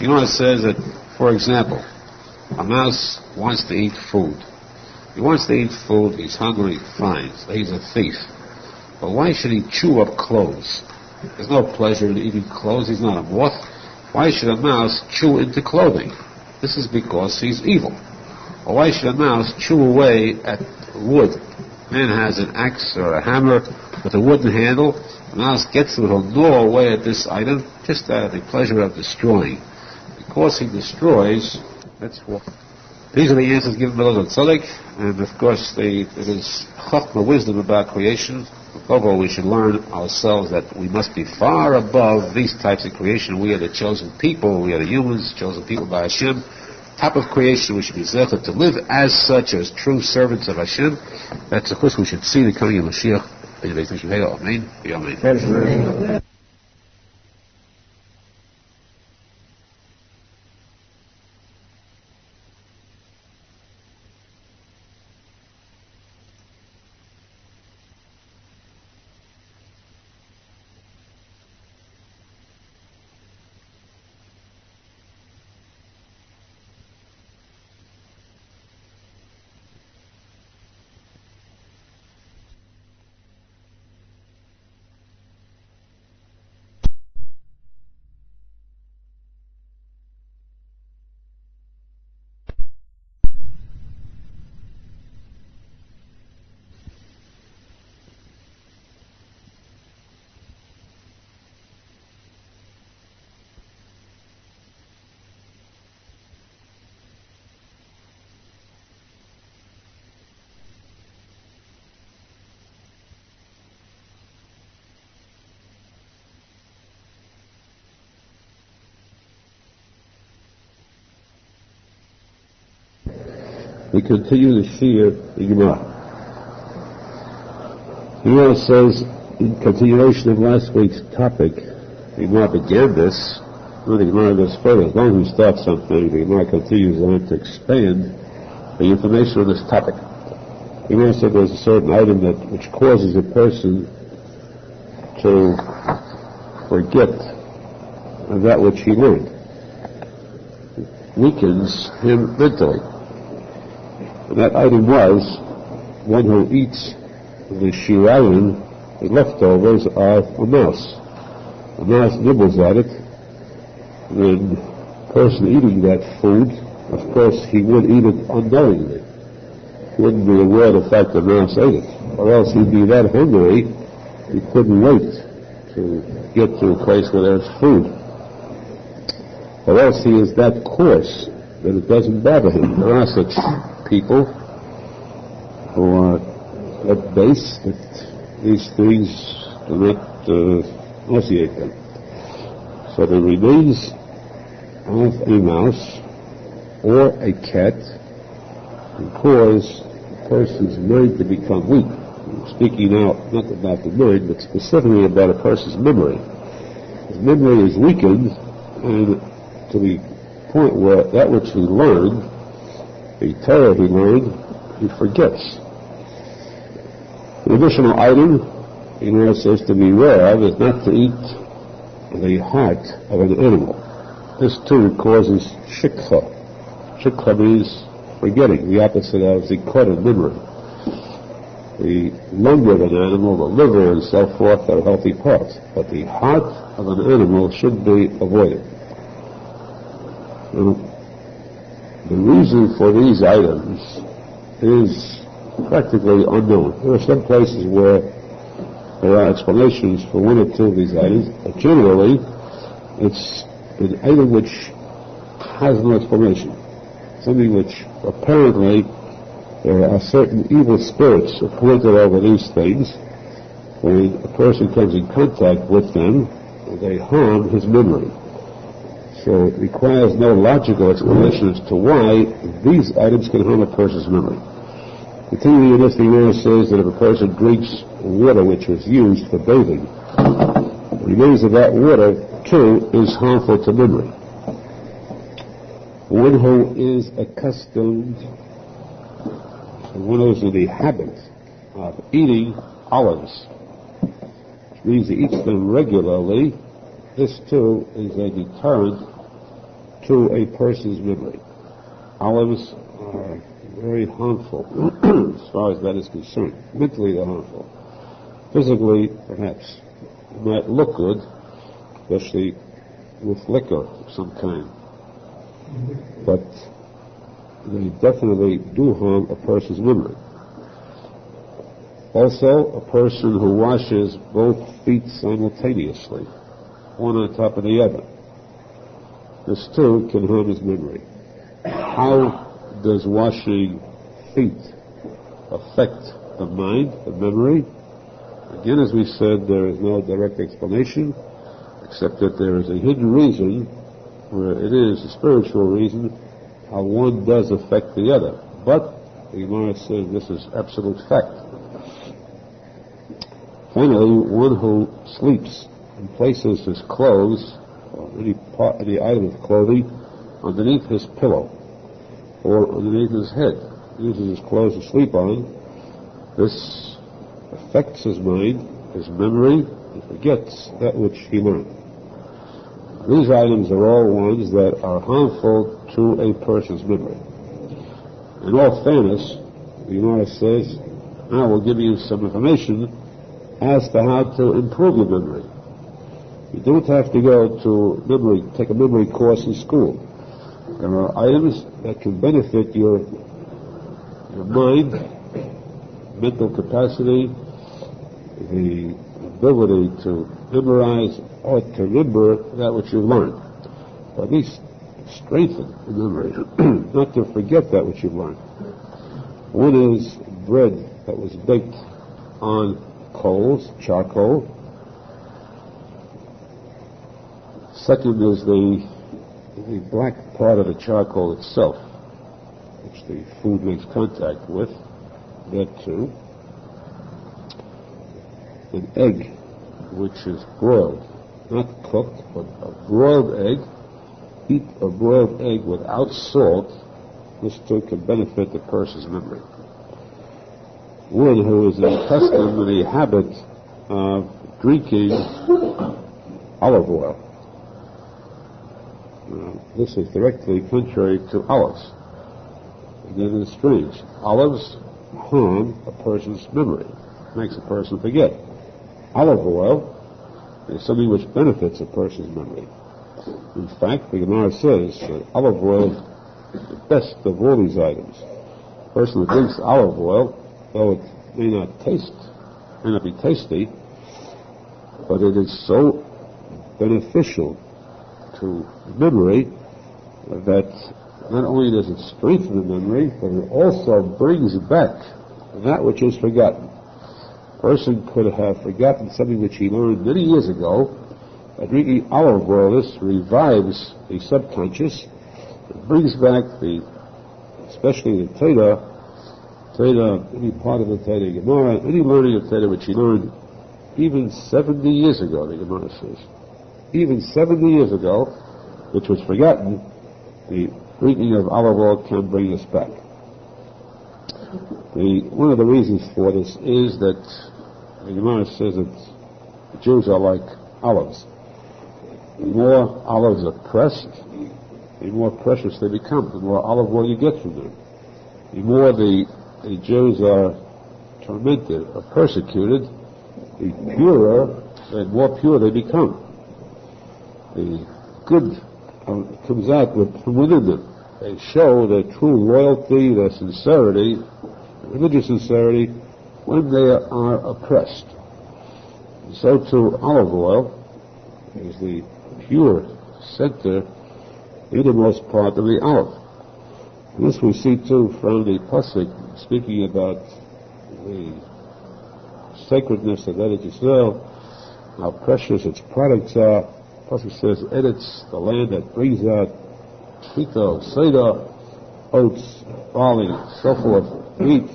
You know, it says that, for example, a mouse wants to eat food. He wants to eat food, he's hungry, fine, so he's a thief. But why should he chew up clothes? There's no pleasure in eating clothes, he's not a moth. Why should a mouse chew into clothing? This is because he's evil. Or why should a mouse chew away at wood? Man has an axe or a hammer with a wooden handle. The mouse gets to it, he'll gnaw away at this item just out of the pleasure of destroying. Because he destroys, that's what. These are the answers given by those on tzadik, and of course it is chachma, wisdom about creation. Above all, we should learn ourselves that we must be far above these types of creation. We are the chosen people, we are the humans, chosen people by Hashem. Top of creation, we should be zecher to live as such, as true servants of Hashem. That's, of course, we should see the coming of Mashiach. Amen. Amen. We continue the Shir in Gemara. Gemara says, in continuation of last week's topic, the Gemara began this, and the Gemara goes further. As long as we start something, the Gemara continues on to expand the information on this topic. The Gemara said there's a certain item which causes a person to forget that which he learned. It weakens him mentally. And that item was one who eats the shirayin, the leftovers of a mouse. A mouse nibbles at it, and the person eating that food, of course, he would eat it unknowingly. He wouldn't be aware of the fact the mouse ate it, or else he'd be that hungry he couldn't wait to get to a place where there's food. Or else he is that coarse that it doesn't bother him. There are such people who are at base that these things do not nauseate them. So the remains of a mouse or a cat can cause a person's mind to become weak. I'm speaking now not about the mind, but specifically about a person's memory. His memory is weakened, and to the point where that which he learned, the Torah he learned, he forgets. The additional item, he now says to be aware of, is not to eat the heart of an animal. This too causes shikha. Shikha means forgetting, the opposite of zikaron, memory. The lung of an animal, the liver and so forth are healthy parts, but the heart of an animal should be avoided. Now, the reason for these items is practically unknown. There are some places where there are explanations for one or two of these items, but generally it's an item which has no explanation. Something which apparently there are certain evil spirits appointed over these things. When a person comes in contact with them, they harm his memory. So it requires no logical explanation as to why these items can harm a person's memory. Continuing in this, the Gemara says that if a person drinks water which was used for bathing, the remains of that water, too, is harmful to memory. One who is accustomed, one who is in the habit of eating olives, which means he eats them regularly, this too is a deterrent to a person's memory. Olives are very harmful as far as that is concerned. Mentally they're harmful. Physically, perhaps, it might look good, especially with liquor of some kind. But they definitely do harm a person's memory. Also, a person who washes both feet simultaneously, one on top of the other, this too can harm his memory. How does washing feet affect the mind, the memory? Again, as we said, there is no direct explanation, except that there is a hidden reason, where it is a spiritual reason, how one does affect the other. But the Gemara says this is absolute fact. Finally, one who sleeps and places his clothes, or any item of clothing, underneath his pillow, or underneath his head, uses his clothes to sleep on, this affects his mind, his memory, and forgets that which he learned. These items are all ones that are harmful to a person's memory. In all fairness, the Gemara says, I will give you some information as to how to improve your memory. You don't have to go to take a memory course in school. There are items that can benefit your mind, mental capacity, the ability to memorize or to remember that which you've learned. Or at least strengthen the memory, not to forget that which you've learned. One is bread that was baked on coals, charcoal. Second is the black part of the charcoal itself, which the food makes contact with. That too. An egg, which is broiled, not cooked, but a broiled egg. Eat a broiled egg without salt. This too can benefit the person's memory. One who is accustomed to the habit of drinking olive oil. This is directly contrary to olives. Again, it's strange. Olives harm a person's memory, makes a person forget. Olive oil is something which benefits a person's memory. In fact, the Gemara says that olive oil is the best of all these items. A person who drinks olive oil, though it may not be tasty, but it is so beneficial to memory that not only does it strengthen the memory, but it also brings back that which is forgotten. A person could have forgotten something which he learned many years ago. By drinking olive oil, this revives the subconscious. It brings back especially the Torah, any part of the Torah, Gemara, any learning of Torah which he learned even 70 years ago, the Gemara says. Even 70 years ago, which was forgotten, the drinking of olive oil can bring this back. One of the reasons for this is that the Gemara says that the Jews are like olives. The more olives are pressed, the more precious they become, the more olive oil you get from them. The more the Jews are tormented or persecuted, the purer and more pure they become. The good comes out from within them. They show their true loyalty, their sincerity, religious sincerity, when they are oppressed. And so too, olive oil is the pure center, innermost part of the olive. And this we see too from the posek, speaking about the sacredness of Eretz Yisrael, how precious its products are. The posek says, Eretz, the land that brings out pito, seder, oats, barley, so forth, wheat,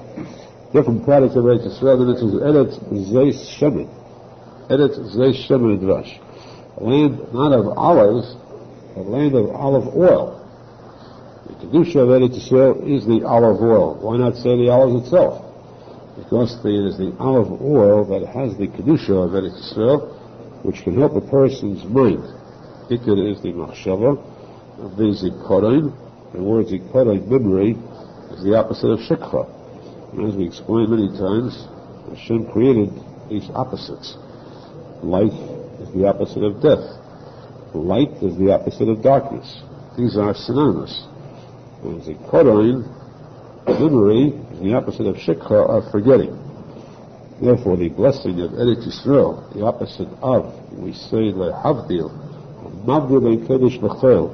different products of Eretz Yisrael. Then it says, Eretz zeis shemen. Eretz zeis shemen drash. A land not of olives, a land of olive oil. The kedusha of Eretz Yisrael is the olive oil. Why not say the olives itself? Because it is the olive oil that has the kedusha of Eretz Yisrael, which can help a person's mind. Ikar is the machshava of the zikaron. The word zikaron, memory, is the opposite of shikha. And as we explained many times, Hashem created these opposites. Life is the opposite of death. Light is the opposite of darkness. These are synonymous. And zikaron, memory, is the opposite of shikha, of forgetting. Therefore, the blessing of Eretz Yisrael, the opposite of, we say lehavdil, mavdil ben kodesh l'chol.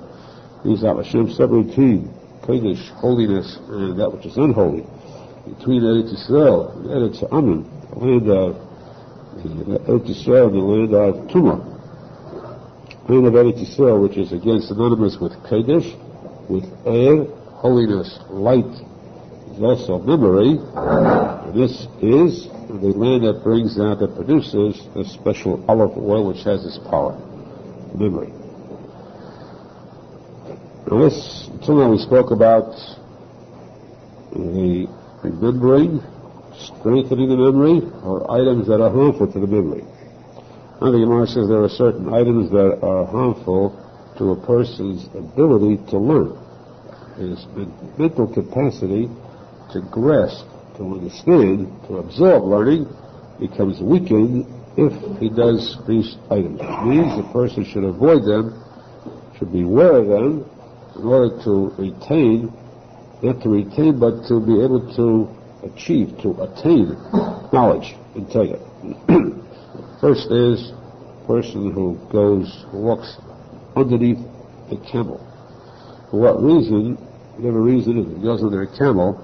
These are Hashem's 17 Kodesh, holiness, and that which is unholy, between Eretz Yisrael and Eretz Amen, the land of Eretz Yisrael and the land of Tumah. The land of Eretz Yisrael, which is again synonymous with Kodesh, with air, holiness, light, is also memory, and this is the land that brings out, that produces a special olive oil which has this power, memory. Now this, until now we spoke about the remembering, strengthening the memory, or items that are harmful to the memory. Now the Gemara says there are certain items that are harmful to a person's ability to learn. His mental capacity to grasp, to understand, to absorb learning becomes weakened if he does these items, which means the person should avoid them, should be aware of them, in order to retain, not to retain, but to be able to achieve, to attain knowledge and Torah. First is a person who walks underneath a camel. For what reason? Whatever reason, if he goes under a camel,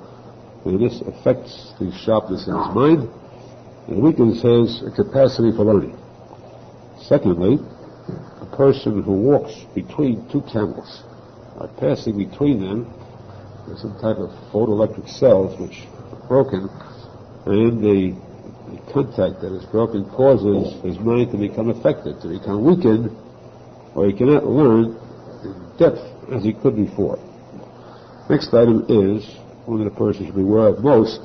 and this affects the sharpness in his mind, and weakens his capacity for learning. Secondly, a person who walks between two camels, by passing between them, there's some type of photoelectric cells which are broken, and the contact that is broken causes his mind to become affected, to become weakened, or he cannot learn in depth as he could before. Next item is one that a person should be aware of most,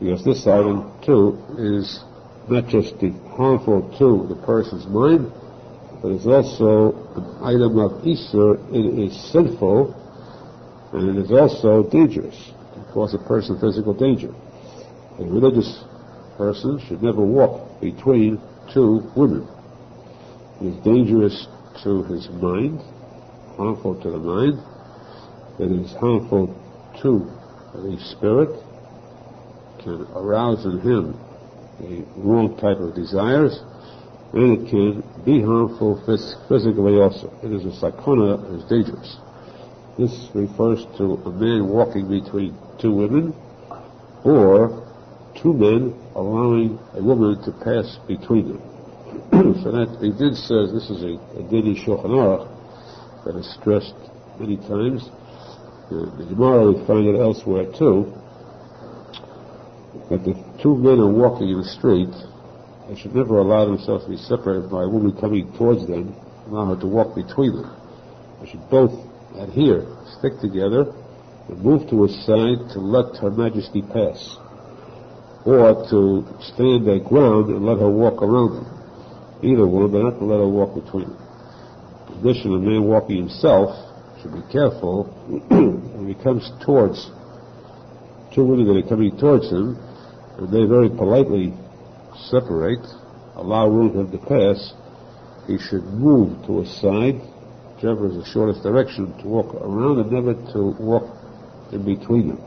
because this item too is not just harmful to the person's mind, but it's also an item of Isur. It is sinful, and it is also dangerous. It can cause a person physical danger. A religious person should never walk between two women. It is dangerous to his mind, harmful to the mind. It is harmful to the spirit, can arouse in him a wrong type of desires, and it can be harmful physically also. It is a sakona, it is dangerous. This refers to a man walking between two women, or two men allowing a woman to pass between them. So that the din says, this is a din in Shulchan Aruch that is stressed many times. The Gemara, we find it elsewhere too, that if two men are walking in the street, they should never allow themselves to be separated by a woman coming towards them, allow her to walk between them. They should both adhere, stick together, and move to a side to let Her Majesty pass, or to stand their ground and let her walk around them. Either one, but not to let her walk between them. In addition, a man walking himself should be careful when he comes towards two women that are coming towards him, and they very politely separate, allow room for him to pass. He should move to a side, whichever is the shortest direction, to walk around and never to walk in between them.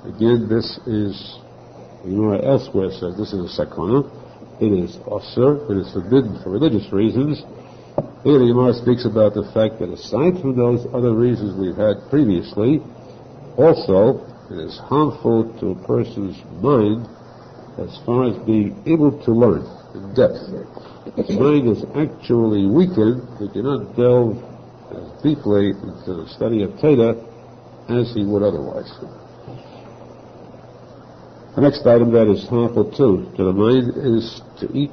Again, this is, elsewhere says this is a sakona. It is asur, it is forbidden for religious reasons. Here the Gemara speaks about the fact that aside from those other reasons we've had previously, also it is harmful to a person's mind as far as being able to learn in depth. His mind is actually weakened. He cannot delve as deeply into the study of Torah as he would otherwise. The next item that is harmful too to the mind is to eat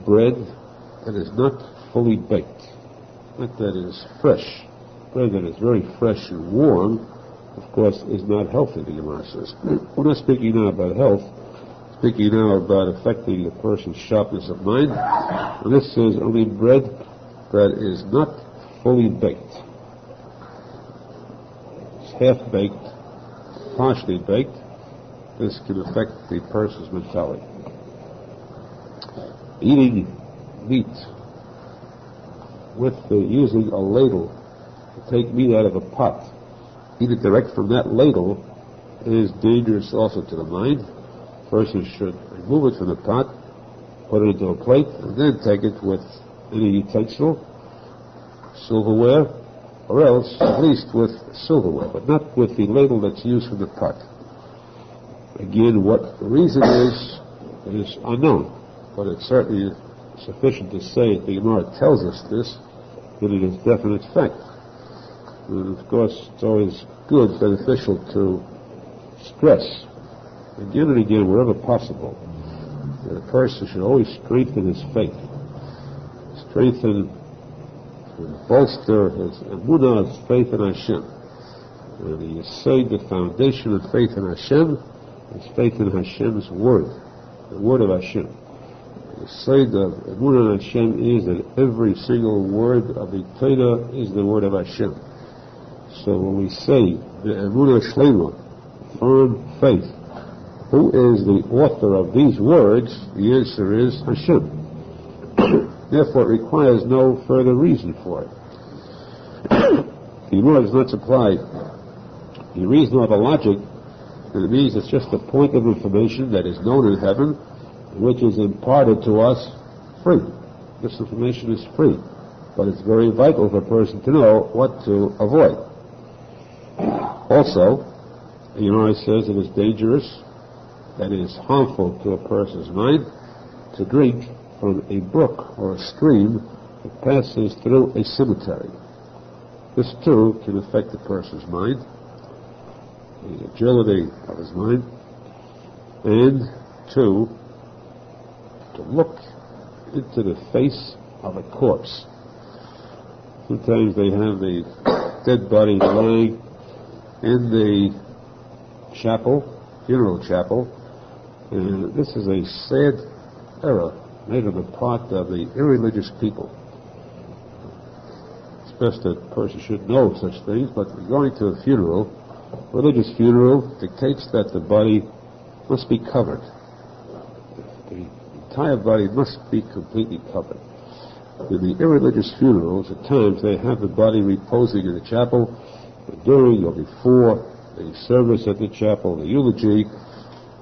bread that is not fully baked, not that is fresh. Bread that is very fresh and warm, of course, is not healthy, the Gemara says. We're not speaking now about health, speaking now about affecting the person's sharpness of mind. And this says only bread that is not fully baked. It's half-baked, partially baked. This can affect the person's mentality. Eating meat with using a ladle to take meat out of a pot, eat it direct from that ladle, is dangerous also to the mind. The person should remove it from the pot, put it into a plate, and then take it with any utensil, silverware, or else at least with silverware, but not with the ladle that's used for the pot. Again, what the reason is unknown, but it's certainly sufficient to say that the Gemara tells us this, that it is definite fact. And of course, it's always good, beneficial to stress, again and again, wherever possible, that a person should always strengthen his faith, strengthen and bolster his emunah, his faith in Hashem. And he say the foundation of faith in Hashem is faith in Hashem's word, the word of Hashem. The say the emunah in Hashem is that every single word of the Torah is the word of Hashem. So when we say the emunah shlema, firm faith, who is the author of these words? The answer is Hashem. Therefore, it requires no further reason for it. The Gemara does not supply the reason or the logic, and it means it's just a point of information that is known in heaven, which is imparted to us free. This information is free, but it's very vital for a person to know what to avoid. Also, the Gemara says it is dangerous, that it is harmful to a person's mind, to drink from a brook or a stream that passes through a cemetery. This too can affect a person's mind, the agility of his mind, and two, to look into the face of a corpse. Sometimes they have the dead body lying in the chapel, funeral chapel, and this is a sad error made on the part of the irreligious people. It's best that a person should know such things, but going to a funeral, religious funeral, dictates that the body must be covered. The entire body must be completely covered. In the irreligious funerals, at times they have the body reposing in the chapel, during or before the service at the chapel, the eulogy.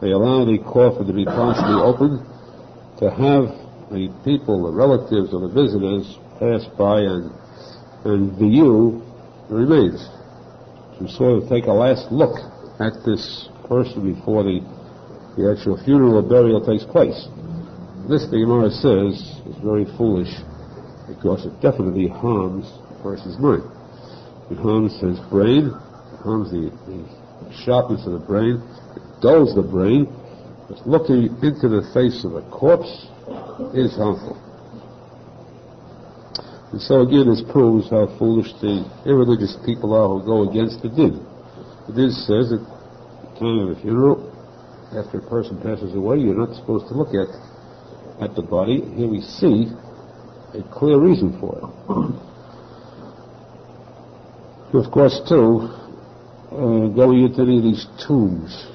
They allow the coffin to be partially open, to have the people, the relatives of the visitors, pass by and view the remains, to sort of take a last look at this person before the actual funeral or burial takes place. This, the Gemara says, is very foolish, because it definitely harms a person's mind. It harms his brain, it harms the sharpness of the brain, it dulls the brain. But looking into the face of a corpse is harmful. And so again, this proves how foolish the irreligious people are who go against the din. The din says that at the time of a funeral, after a person passes away, you're not supposed to look at the body. Here we see a clear reason for it. Of course, too, going into any of these tombs,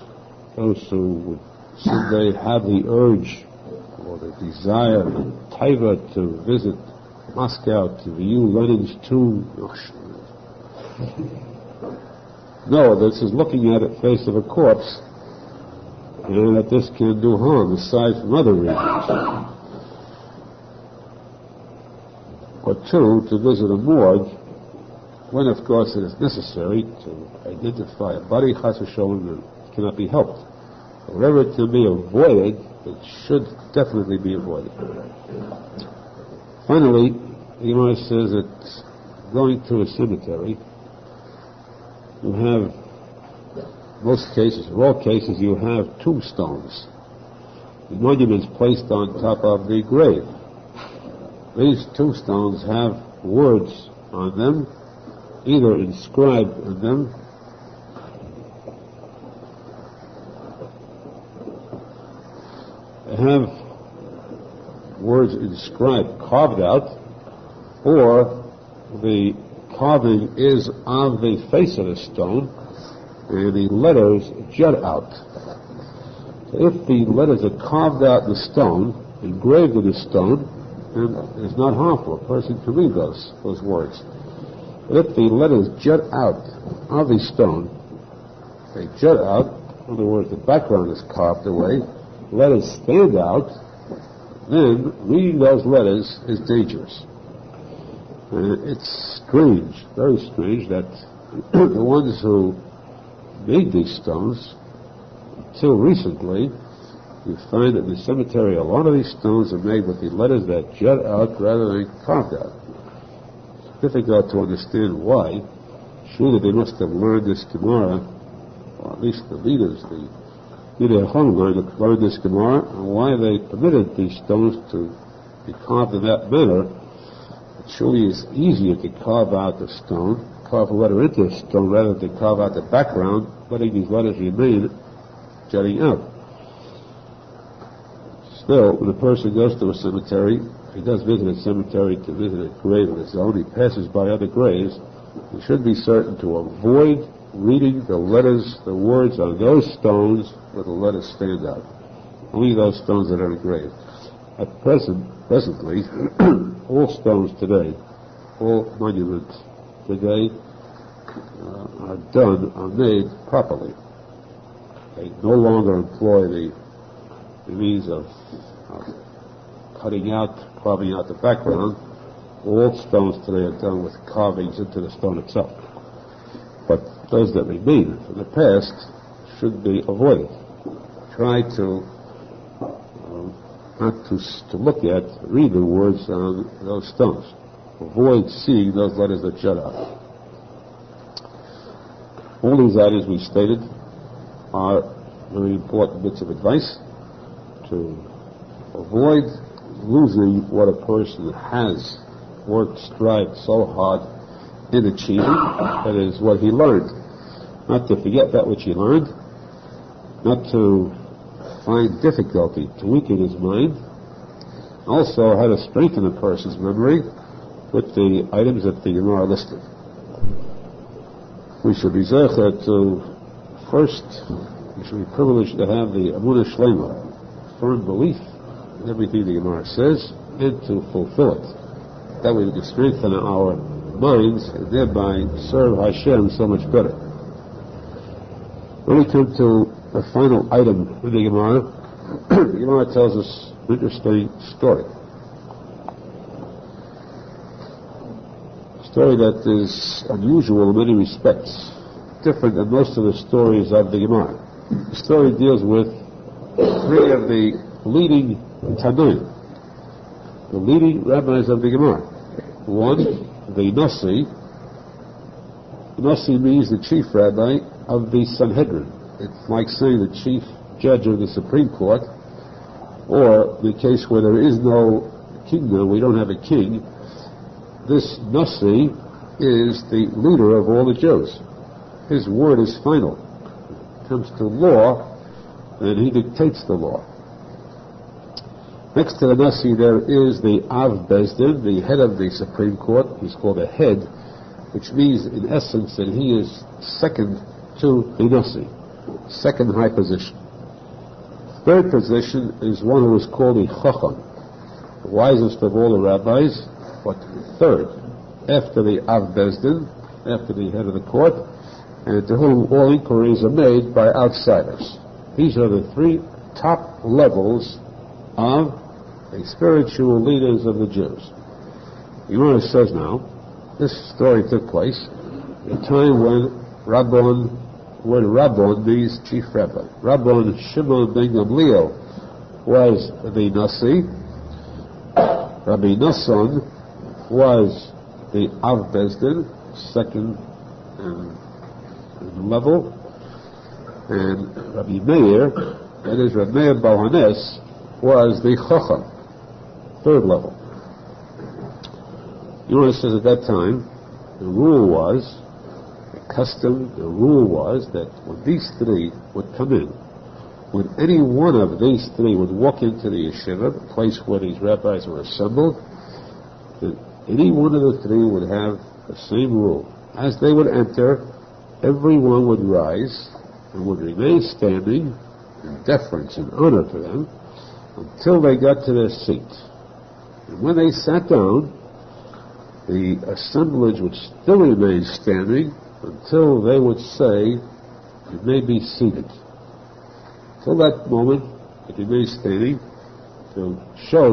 those who would someday have the urge or the desire, the taiva to visit Moscow to view Lenin's tomb. No, this is looking at the face of a corpse, and that this can do harm, aside from other reasons. Or two, to visit a morgue, when of course it is necessary to identify a body, chas v'sholem, that cannot be helped. Whatever can be avoided, it should definitely be avoided. Finally, the Gemara says that going to a cemetery, you have, most cases, or all cases, you have tombstones, the monuments placed on top of the grave. These tombstones have words on them, either inscribed in them, have words inscribed, carved out, or the carving is on the face of the stone, and the letters jut out. So if the letters are carved out in the stone, engraved in the stone, then it's not harmful. A person can read those words. But if the letters jut out of the stone, they jut out, in other words, the background is carved away, letters stand out, then reading those letters is dangerous. It's strange, very strange, that the ones who made these stones, until recently, you find that in the cemetery a lot of these stones are made with the letters that jut out rather than carved out. It's difficult to understand why. Surely they must have learned this Gemara, or at least the leaders, the Aharon learned this Gemara, and why they permitted these stones to be carved in that manner. It surely is easier to carve out the stone, carve a letter into a stone, rather than to carve out the background, letting these letters remain jutting out. Still, when a person goes to a cemetery, he does visit a cemetery to visit a grave of his own, he passes by other graves, he should be certain to avoid reading the letters, the words on those stones where the letters stand out. Only those stones that are engraved. Presently, all stones today, all monuments today are made properly. They no longer employ the means of carving out the background. All stones today are done with carvings into the stone itself. But those that remain from the past should be avoided. Try to not to look at, read the words on those stones. Avoid seeing those letters that jut out. All these items we stated are very important bits of advice to avoid losing what a person has worked, strived so hard in achieving, that is what he learned. Not to forget that which he learned, not to find difficulty to weaken his mind, also how to strengthen a person's memory with the items that the Gemara listed. We should be zecher to first, we should be privileged to have the Amunah Shlema, firm belief in everything the Gemara says, and to fulfill it. That way we can strengthen our minds and thereby serve Hashem so much better. When we come to the final item in the Gemara, the Gemara tells us an interesting story. A story that is unusual in many respects, different than most of the stories of the Gemara. The story deals with three of the leading Tanoim, the leading rabbis of the Gemara. One, the Nossi. Nossi means the chief rabbi of the Sanhedrin. It's like saying the chief judge of the Supreme Court, or the case where there is no kingdom, we don't have a king. This Nossi is the leader of all the Jews. His word is final. When it comes to law, then he dictates the law. Next to the Nasi there is the Av Bezdin, the head of the Supreme Court. He's called a head, which means in essence that he is second to the Nasi, second high position. Third position is one who is called the Chacham, the wisest of all the rabbis, but third, after the Av Bezdin, after the head of the court, and to whom all inquiries are made by outsiders. These are the three top levels of the spiritual leaders of the Jews. The Gemara says now, this story took place at a time when Rabbon means chief rabbi. Rabbon Shimon ben Gamliel was the Nasi. Rabbi Nosson was the Av Bezdin, second level, and Rabbi Meir, that is Rabbi Meir Balhanes, was the Chacham, third level. The Gemara says at that time, the rule was that when these three would come in, when any one of these three would walk into the yeshiva, the place where these rabbis were assembled, that any one of the three would have the same rule. As they would enter, everyone would rise and would remain standing in deference and honor to them until they got to their seat. And when they sat down, the assemblage would still remain standing until they would say, "You may be seated." Till that moment, it remained standing to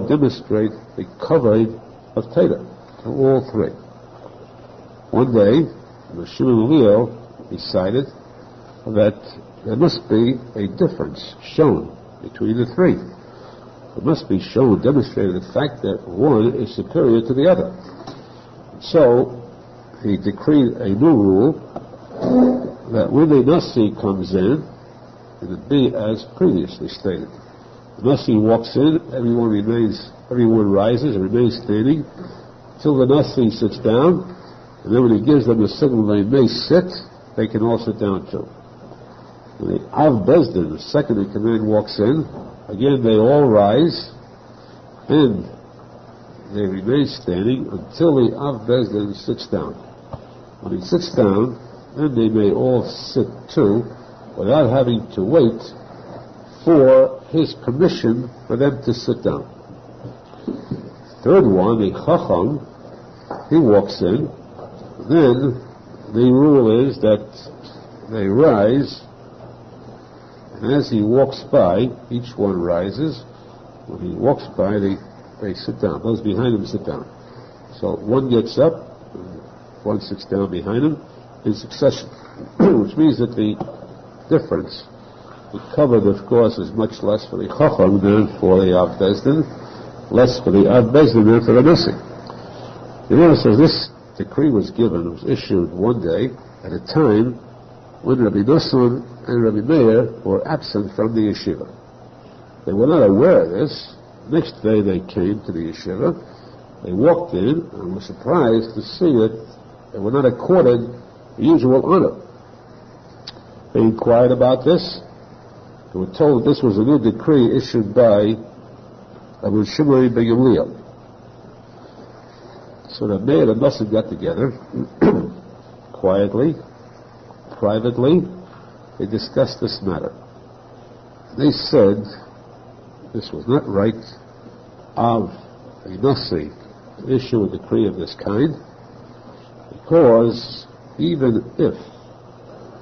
demonstrate the kavod of Torah to all three. One day, Moshe Feinstein decided that there must be a difference shown between the three. It must be shown, demonstrated the fact that one is superior to the other. So he decreed a new rule that when the Nasi comes in, it would be as previously stated. The Nasi walks in, everyone rises and remains standing till the Nasi sits down, and then when he gives them the signal they may sit, they can all sit down too. When the Av Bezdin, the second in command, walks in, again they all rise, and they remain standing until the Av Bezdin sits down. When he sits down, then they may all sit too, without having to wait for his permission for them to sit down. Third one, the Chacham, he walks in, then the rule is that they rise, and as he walks by, each one rises. When he walks by, they sit down. Those behind him sit down. So one gets up, and one sits down behind him in succession, which means that the difference, the covered, of course, is much less for the Chacham than for the Av Bezdin, less for the Av Bezdin than for the Nasi. The Gemara says this decree was issued one day at a time when Rabbi Nosson and Rabbi Meir were absent from the yeshiva. They were not aware of this. Next day they came to the yeshiva. They walked in and were surprised to see that they were not accorded the usual honor. They inquired about this. They were told this was a new decree issued by Abu Shimon ben Gamliel. So the Meir and Nosson got together, quietly, privately. They discussed this matter. They said this was not right of a Nasi to issue a decree of this kind, because even if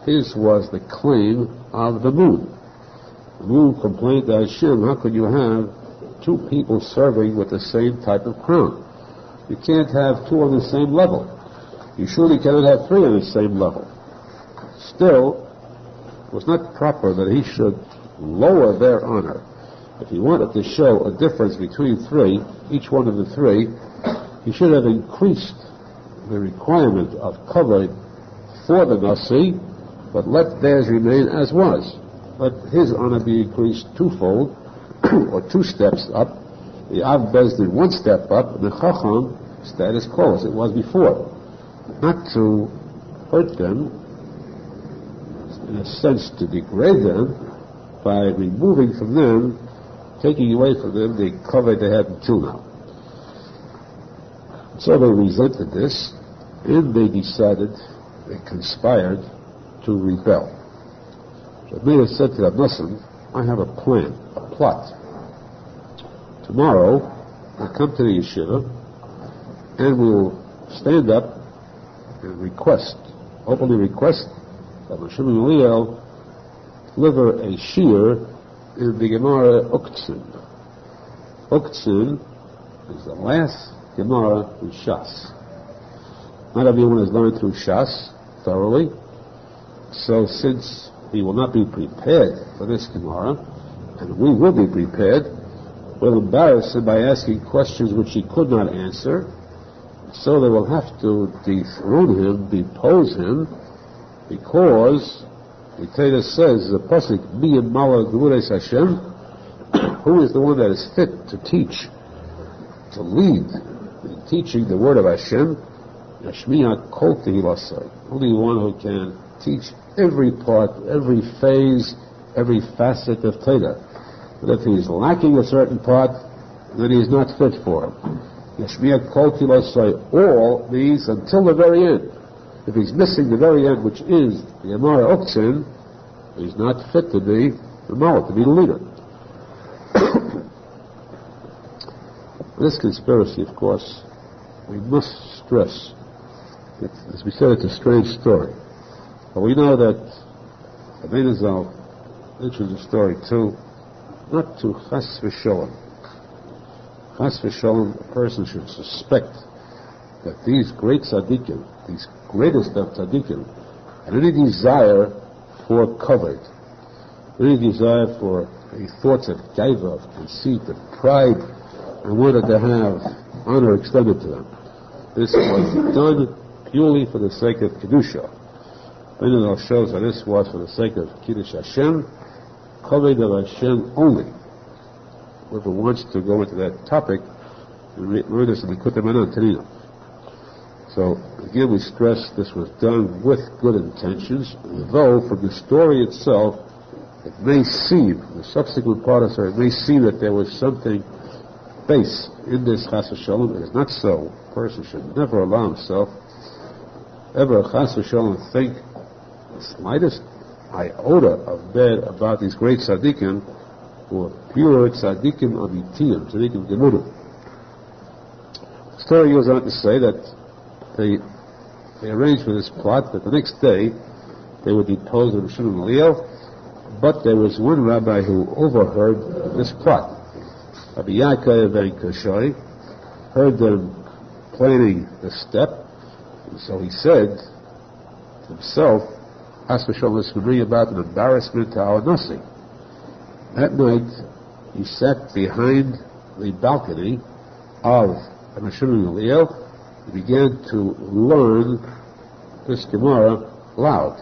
his was the claim of the moon complained to Hashem, how could you have two people serving with the same type of crown? You can't have two on the same level. You surely cannot have three on the same level. Still, it was not proper that he should lower their honor. If he wanted to show a difference between three, each one of the three, he should have increased the requirement of covering for the Nasi, but let theirs remain as was. Let his honor be increased twofold, or two steps up, the Av Bezdin one step up, and the Chacham status quo as it was before. Not to hurt them, in a sense to degrade them, by removing from them, taking away from them the cover they had until now. So they resented this, and they decided, they conspired to rebel. So Meir said to Rav Nosson, I have a plan, a plot. Tomorrow, we'll come to the yeshiva, and we'll stand up and openly request that Moshe Feinstein deliver a shiur in the Gemara Uktzin. Uktzin is the last Gemara in Shas. Not everyone has learned through Shas thoroughly, so since he will not be prepared for this Gemara, and we will be prepared, we'll embarrass him by asking questions which he could not answer, so they will have to dethrone him, depose him, because the Torah says, the posek, Mi Mala Gvules Hashem, who is the one that is fit to teach, to lead in teaching the word of Hashem? Yashmiya Kol Tehilosai, only one who can teach every part, every phase, every facet of Torah. But if he is lacking a certain part, then he is not fit for it. Yashmiya Kol Tehilosai, all means until the very end. If he's missing the very end, which is the Gemara Uktzin, he's not fit to be the Mullah, to be the leader. This conspiracy, of course, we must stress. As we said, it's a strange story. But we know that Arizal mentions the story too, not to Chas v'Sholom. Chas v'Sholom, a person should suspect that these great tzaddikim, these greatest of tzaddikim, and any desire for covet, any desire for any thoughts of gaiva, of conceit, of pride, and wanted to have honor extended to them. This was done purely for the sake of kedusha. Menachem shows that this was for the sake of kiddush Hashem, covet of Hashem only. Whoever wants to go into that topic, read this in the Kutei Tanina. So again, we stress this was done with good intentions, though from the story itself, it may seem, the subsequent part of the story, it may seem that there was something base in this chas v'sholom. It is not so. A person should never allow himself ever chas v'sholom think the slightest iota of bad about these great tzaddikim who are pure tzaddikim amitiyim, tzaddikim gemurim. The story goes on to say that they arranged for this plot that the next day they would depose Rabbi Shimon Gamliel, but there was one rabbi who overheard this plot. Rabbi Yaakov and Kashai heard them planning the step, and so he said to himself, "As v'sholom, this would bring about an embarrassment to our Nosson." That night, he sat behind the balcony of Rabbi Shimon Gamliel. He began to learn this Gemara loud.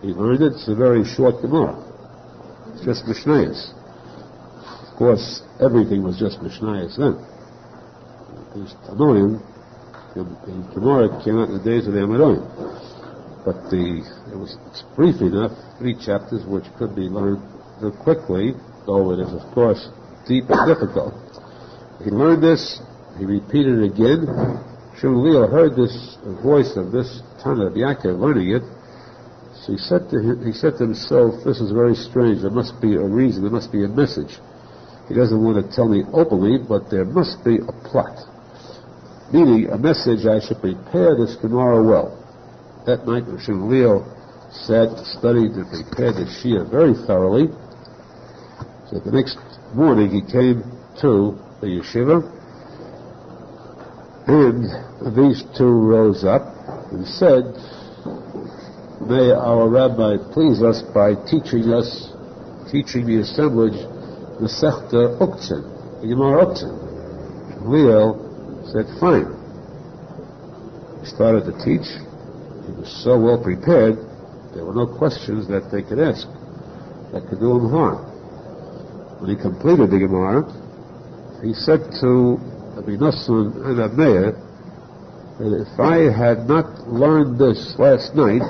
He learned it. It's a very short Gemara. It's just Mishnayos. Of course, everything was just Mishnayos then. These Tanoim, the Gemara came out in the days of the Aharon. But it's brief enough, 3 chapters, which could be learned very quickly, though it is, of course, deep and difficult. He learned this. He repeated it again. Shimon Gamliel heard this voice of this Tana of Yaakov learning it. So he said to himself, "This is very strange. There must be a reason. There must be a message. He doesn't want to tell me openly, but there must be a plot. Meaning, a message. I should prepare this Gemara well." That night, Shimon Gamliel sat, studied, and prepared the Shia very thoroughly. So the next morning, he came to the yeshiva. And these two rose up and said, "May our rabbi please us by teaching the assemblage, the Sechta Uktzin, the Gemara Uktzin." Gamliel said, "Fine." He started to teach. He was so well prepared, there were no questions that they could ask that could do him harm. When he completed the Gemara, he said to Rabbi Nosson and Rabbi Meir that if I had not learned this last night,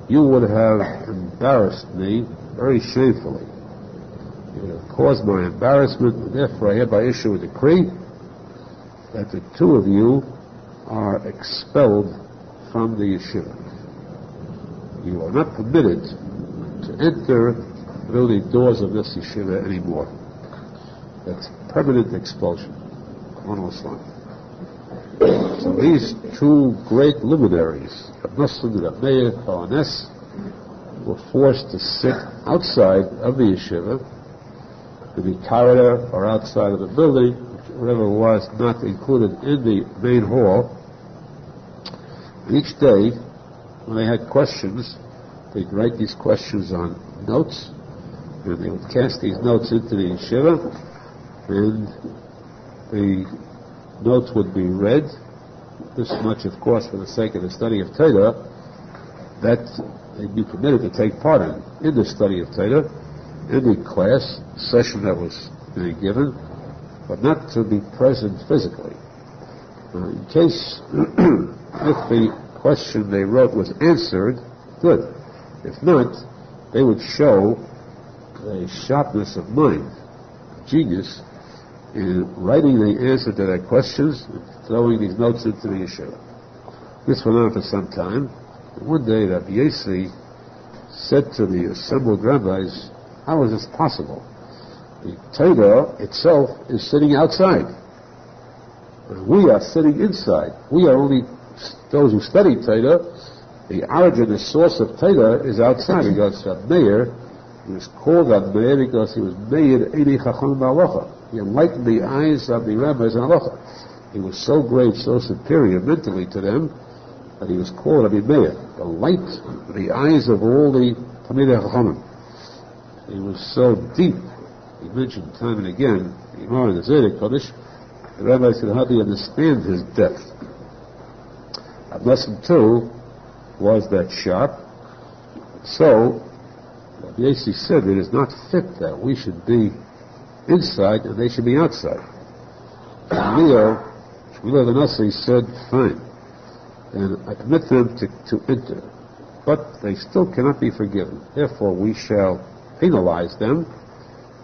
you would have embarrassed me very shamefully. You would have caused my embarrassment, and therefore I hereby issue a decree that the 2 of you are expelled from the yeshiva. You are not permitted to enter through the doors of this yeshiva anymore. That's permanent expulsion. So these 2 great luminaries, Rav Nosson and Rav Meir Kalanes, were forced to sit outside of the yeshiva, to be corridor or outside of the building, whichever was not included in the main hall. And each day, when they had questions, they'd write these questions on notes, and they would cast these notes into the yeshiva, and the notes would be read, this much, of course, for the sake of the study of Torah, that they'd be permitted to take part in the study of Torah, in the class session that was being given, but not to be present physically. In case, if the question they wrote was answered, good. If not, they would show a sharpness of mind, genius, in writing the answer to their questions and throwing these notes into the yeshiva. This went on for some time. One day, Rabbi Yossi said to the assembled rabbis, "How is this possible? The Torah itself is sitting outside. We are sitting inside. We are only those who study Torah. The origin, the source of Torah is outside." Because Rabbi Meir, he was called Rabbi Meir because he was Meir Eini Chacham Ba'alacha. He enlightened the eyes of the rabbis in halacha. He was so great, so superior mentally to them, that he was called Rabbi Meir, the light of the eyes of all the Talmidei Chachamim. He was so deep. He mentioned time and again, in the Zedek Kodesh, the rabbis could hardly understand his depth. A lesson too was that sharp. So, Rabbi Yossi said it is not fit that we should be inside and they should be outside. Shmuel the Nasi said, fine, and I permit them to enter, but they still cannot be forgiven. Therefore, we shall penalize them,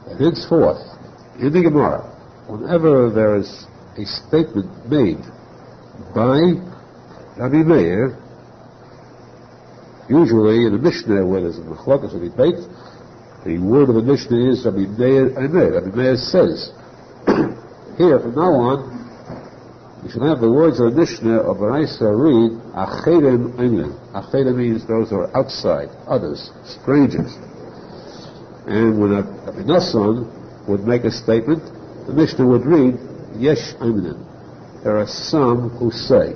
and henceforth, in the Gemara, whenever there is a statement made by Rabbi Meir, usually in the Mishnah where there's a machlokas or debate, the word of the Mishnah is Rabbi Meir Emer. Rabbi Meir says. Here, from now on, you should have the words of the Mishnah of Arizal read, Acherem Einlen. Acherem means those who are outside, others, strangers. And when Rabbi Nosson would make a statement, the Mishnah would read, Yesh Einlen. There are some who say,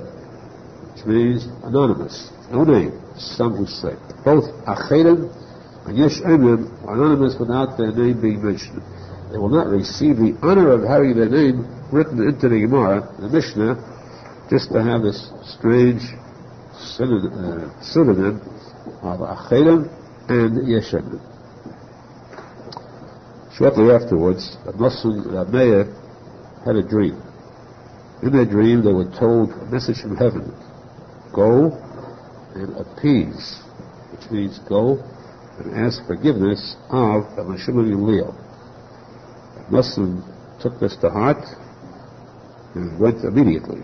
which means anonymous, no name, some who say. Both Acherem and Yesh Einlen are anonymous without their name being mentioned. They will not receive the honor of having their name written into the Gemara, the Mishnah, just to have this strange pseudonym of Acherim and Yeshem. Shortly afterwards, R Nosson and R Meir had a dream. In their dream, they were told a message from heaven: go and appease, which means go and ask forgiveness of the Menachem Mendel. Nosson took this to heart and went immediately.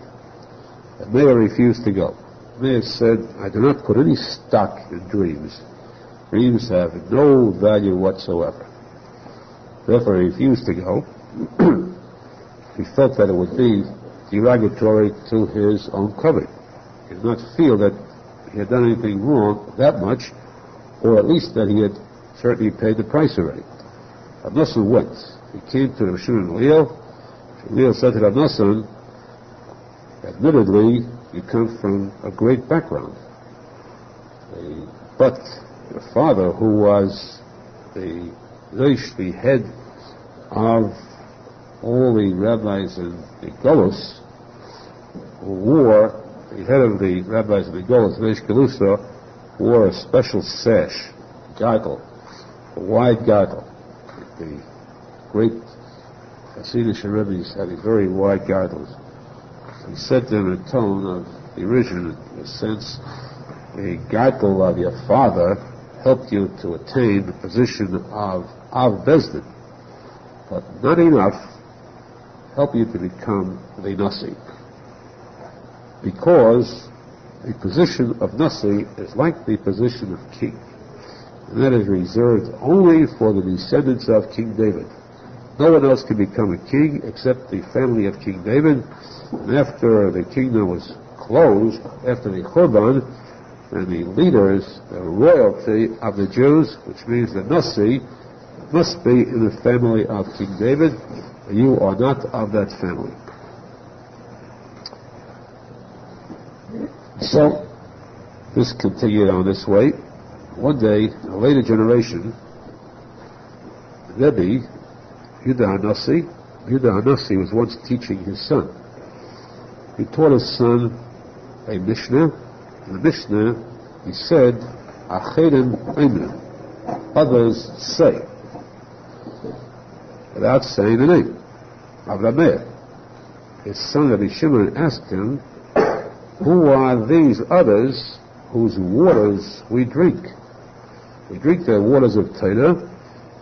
The Meir refused to go. The Meir said, I do not put any stock in dreams. Dreams have no value whatsoever. Therefore he refused to go. He felt that it would be derogatory to his own covering. He did not feel that he had done anything wrong that much, or at least that he had certainly paid the price already. R Nosson went. He came to the Shulchan Shmuel said to R Nosson, admittedly, you come from a great background. But your father, who was the head of all the rabbis in the Golos, the head of the rabbis in the Golos, Reish Galusa, wore a special sash, gaggle, a wide gaggle. The great Hasidic Rebbe's had a very wide gaggle. He said to him in a tone of derision, in a sense, the gaggle of your father helped you to attain the position of Bezdin, but not enough help you to become the Nasi. Because the position of Nasi is like the position of king, and that is reserved only for the descendants of King David. No one else can become a king except the family of King David. And after the kingdom was closed, after the Churban, and the leaders, the royalty of the Jews, which means the Nasi, must be in the family of King David. You are not of that family. So, this continued on this way. One day, a later generation, Rebbe, Yehuda HaNasi was once teaching his son. He taught his son a Mishnah. In the Mishnah, he said, Acherim Eimen. Others say, without saying the name of Meir. His son Rabbi Shimon asked him, who are these others whose waters we drink? We drink their waters of Torah.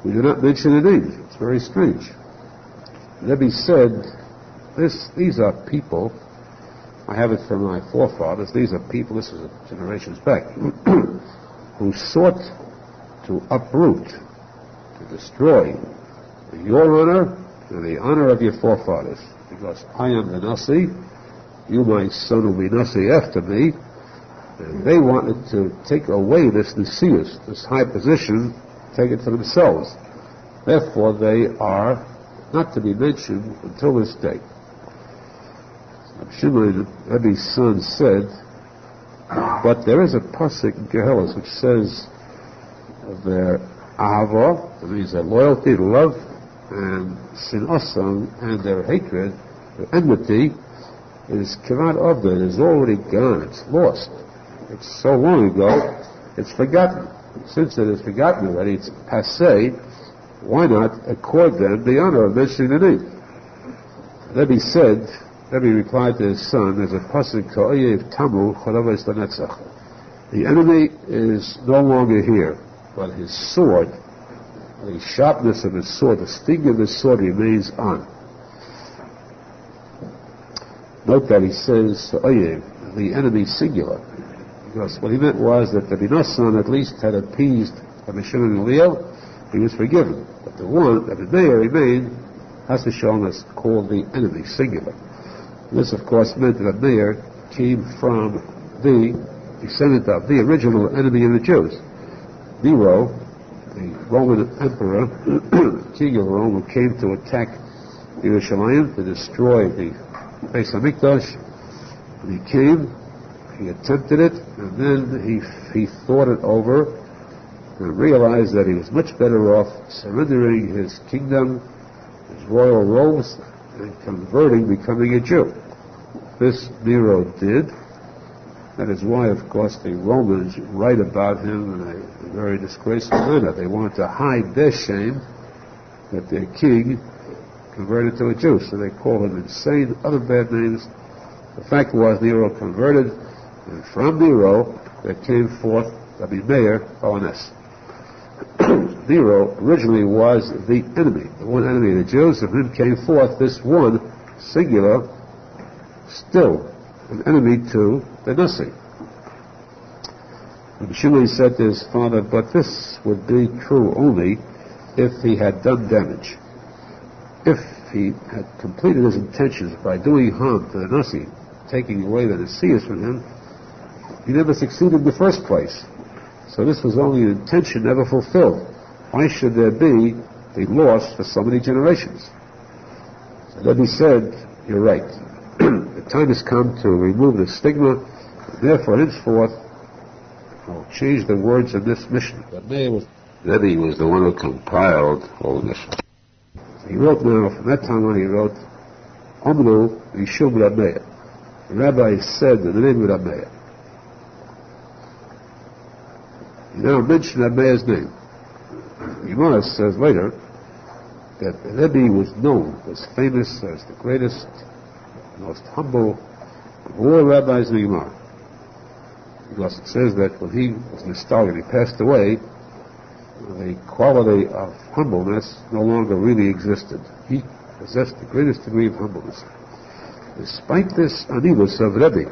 We do not mention their names. It's very strange. Rebbe said, these are people, I have it from my forefathers, these are people, this is generations back, who sought to uproot, to destroy your honor and the honor of your forefathers. Because I am the Nasi, you, my son, will be Nasi after me, and they wanted to take away this Nasius, this high position, take it for themselves. Therefore, they are not to be mentioned until this day. Shimon, Rebbe's son, said, But there is a posek in Gehelos which says their ahava, that means their loyalty, love, and sinasam, and their hatred, their enmity, is kivat avda, it is already gone, it's lost. It's so long ago, it's forgotten. Since it is forgotten already, it's passé, why not accord them the honor of mentioning the name? Rebbe replied to his son, there's a pasuk, Ka'oyev tamu choravos lanetzach. The enemy is no longer here, but his sword, the sharpness of his sword, the sting of his sword remains on. Note that he says, Ka'oyev, the enemy singular. Because what he meant was that the Rabbi Nachman at least had appeased Rabbi Shimon and Gamliel, he was forgiven. But the one, Rabbi Meir, remained, has to show us called the enemy, singular. This, of course, meant that Meir came from the descendant of the original enemy of the Jews. Nero, the Roman emperor, king of Rome, who came to attack Yerushalmi, to destroy the Beis Hamikdash. And he came, he attempted it, and then he thought it over and realized that he was much better off surrendering his kingdom, his royal robes, and converting, becoming a Jew. This Nero did. That is why, of course, the Romans write about him in a very disgraceful manner. They wanted to hide their shame that their king converted to a Jew, so they call him insane, other bad names. The fact was Nero converted, and from Nero there came forth Rabbi Meir ONS. Nero originally was the enemy, the one enemy of the Jews, and then came forth this one, singular, still an enemy to the Nasi. And Shimon said to his father, but this would be true only if he had done damage. If he had completed his intentions by doing harm to the Nasi, taking away the Nasius from him, he never succeeded in the first place. So this was only an intention never fulfilled. Why should there be a loss for so many generations? So Rebbe said, you're right. The time has come to remove the stigma. Therefore, henceforth, I'll change the words of this mission. Rebbe was the one who compiled all the mission. He wrote now, from that time on, he wrote, Amru Yishum Rabbeya. The rabbi said in the name of Rabbeya. He now mentioned Rabbeya's name. Gemara says later that Rebbe was known, was famous as the greatest, most humble of all rabbis in the Gemara. Because it says that when he was nostalgic, he passed away, the quality of humbleness no longer really existed. He possessed the greatest degree of humbleness. Despite this anivus of Rebbe,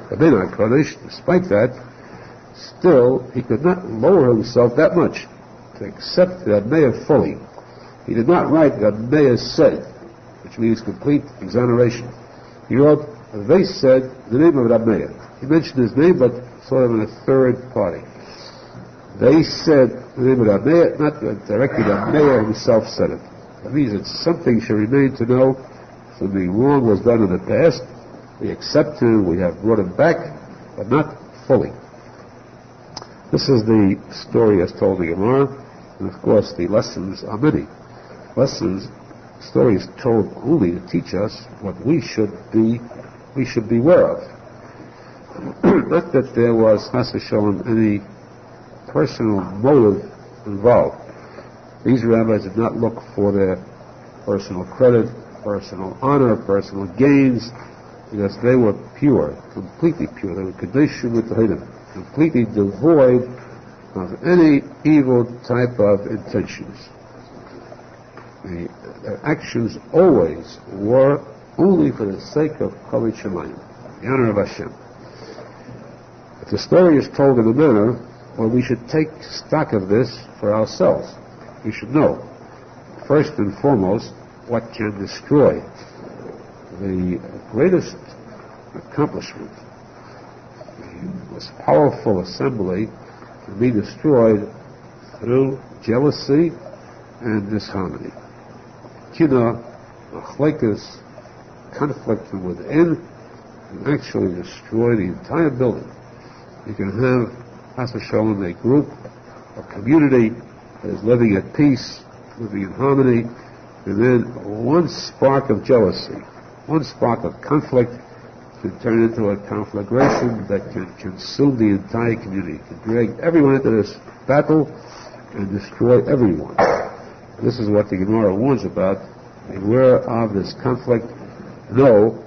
despite that, still he could not lower himself that much to accept Rabbeya fully. He did not write Rabbeya said, which means complete exoneration. He wrote, they said the name of Rabbeya. He mentioned his name, but sort of in a third party. They said the name of Rabbeya, not directly Rabbeya himself said it. That means that something should remain to know. Something wrong was done in the past. We accept him, we have brought him back, but not fully. This is the story as told in the Gemara, and of course the lessons are many. Stories told only to teach us what we should be aware of. Not that there was, chas v'sholom, any personal motive involved. These rabbis did not look for their personal credit, personal honor, personal gains, because they were pure, completely pure. They were kedushin with the hidden, completely devoid of any evil type of intentions. Their actions always were only for the sake of kavod shamayim, the honor of Hashem. If the story is told in a manner, well, we should take stock of this for ourselves. We should know, first and foremost, what can destroy. The greatest accomplishment, the most powerful assembly, can be destroyed through jealousy and disharmony. Kina, machlekes, conflict from within, can actually destroy the entire building. You can have, Chas v'Shalom, a group, a community that is living at peace, living in harmony, and then one spark of jealousy, one spark of conflict can turn into a conflagration that can consume the entire community, can drag everyone into this battle and destroy everyone. This is what the Gemara warns about. Beware of this conflict. No.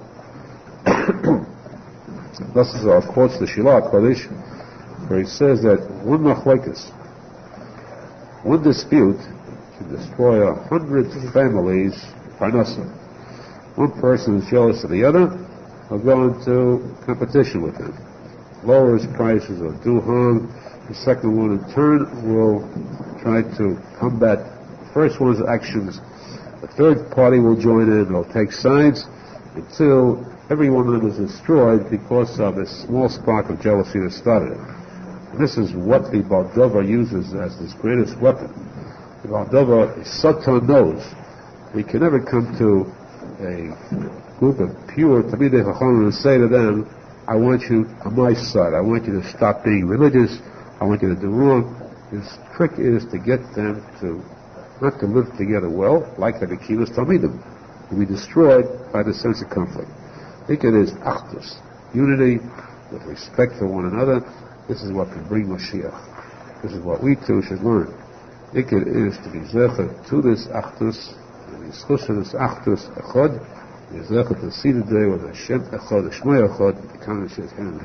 This is our quotes the Shilah Kodesh, where he says that one machlokes, one dispute, can destroy 100 families R Nosson. One person is jealous of the other, will go into competition with him, lower his prices or do harm. The second one in turn will try to combat the first one's actions. The third party will join in, they'll take sides until every one of them is destroyed because of a small spark of jealousy that started it. And this is what the Baldova uses as his greatest weapon. The Baldova, Satan knows we can never come to a group of pure Talmidei Chachamim and say to them, I want you on my side, I want you to stop being religious, I want you to do wrong. His trick is to get them to not to live together well, like the Kiruv Talmidim, to be destroyed by the sense of conflict. I think it is achdus, unity with respect for one another. This is what can bring Mashiach. This is what we too should learn. I think it is to be zecher to this achdus, and the schus of this achdus echad, be zecher to see the day with Hashem echad, Shmei echad, the kind of Hashem and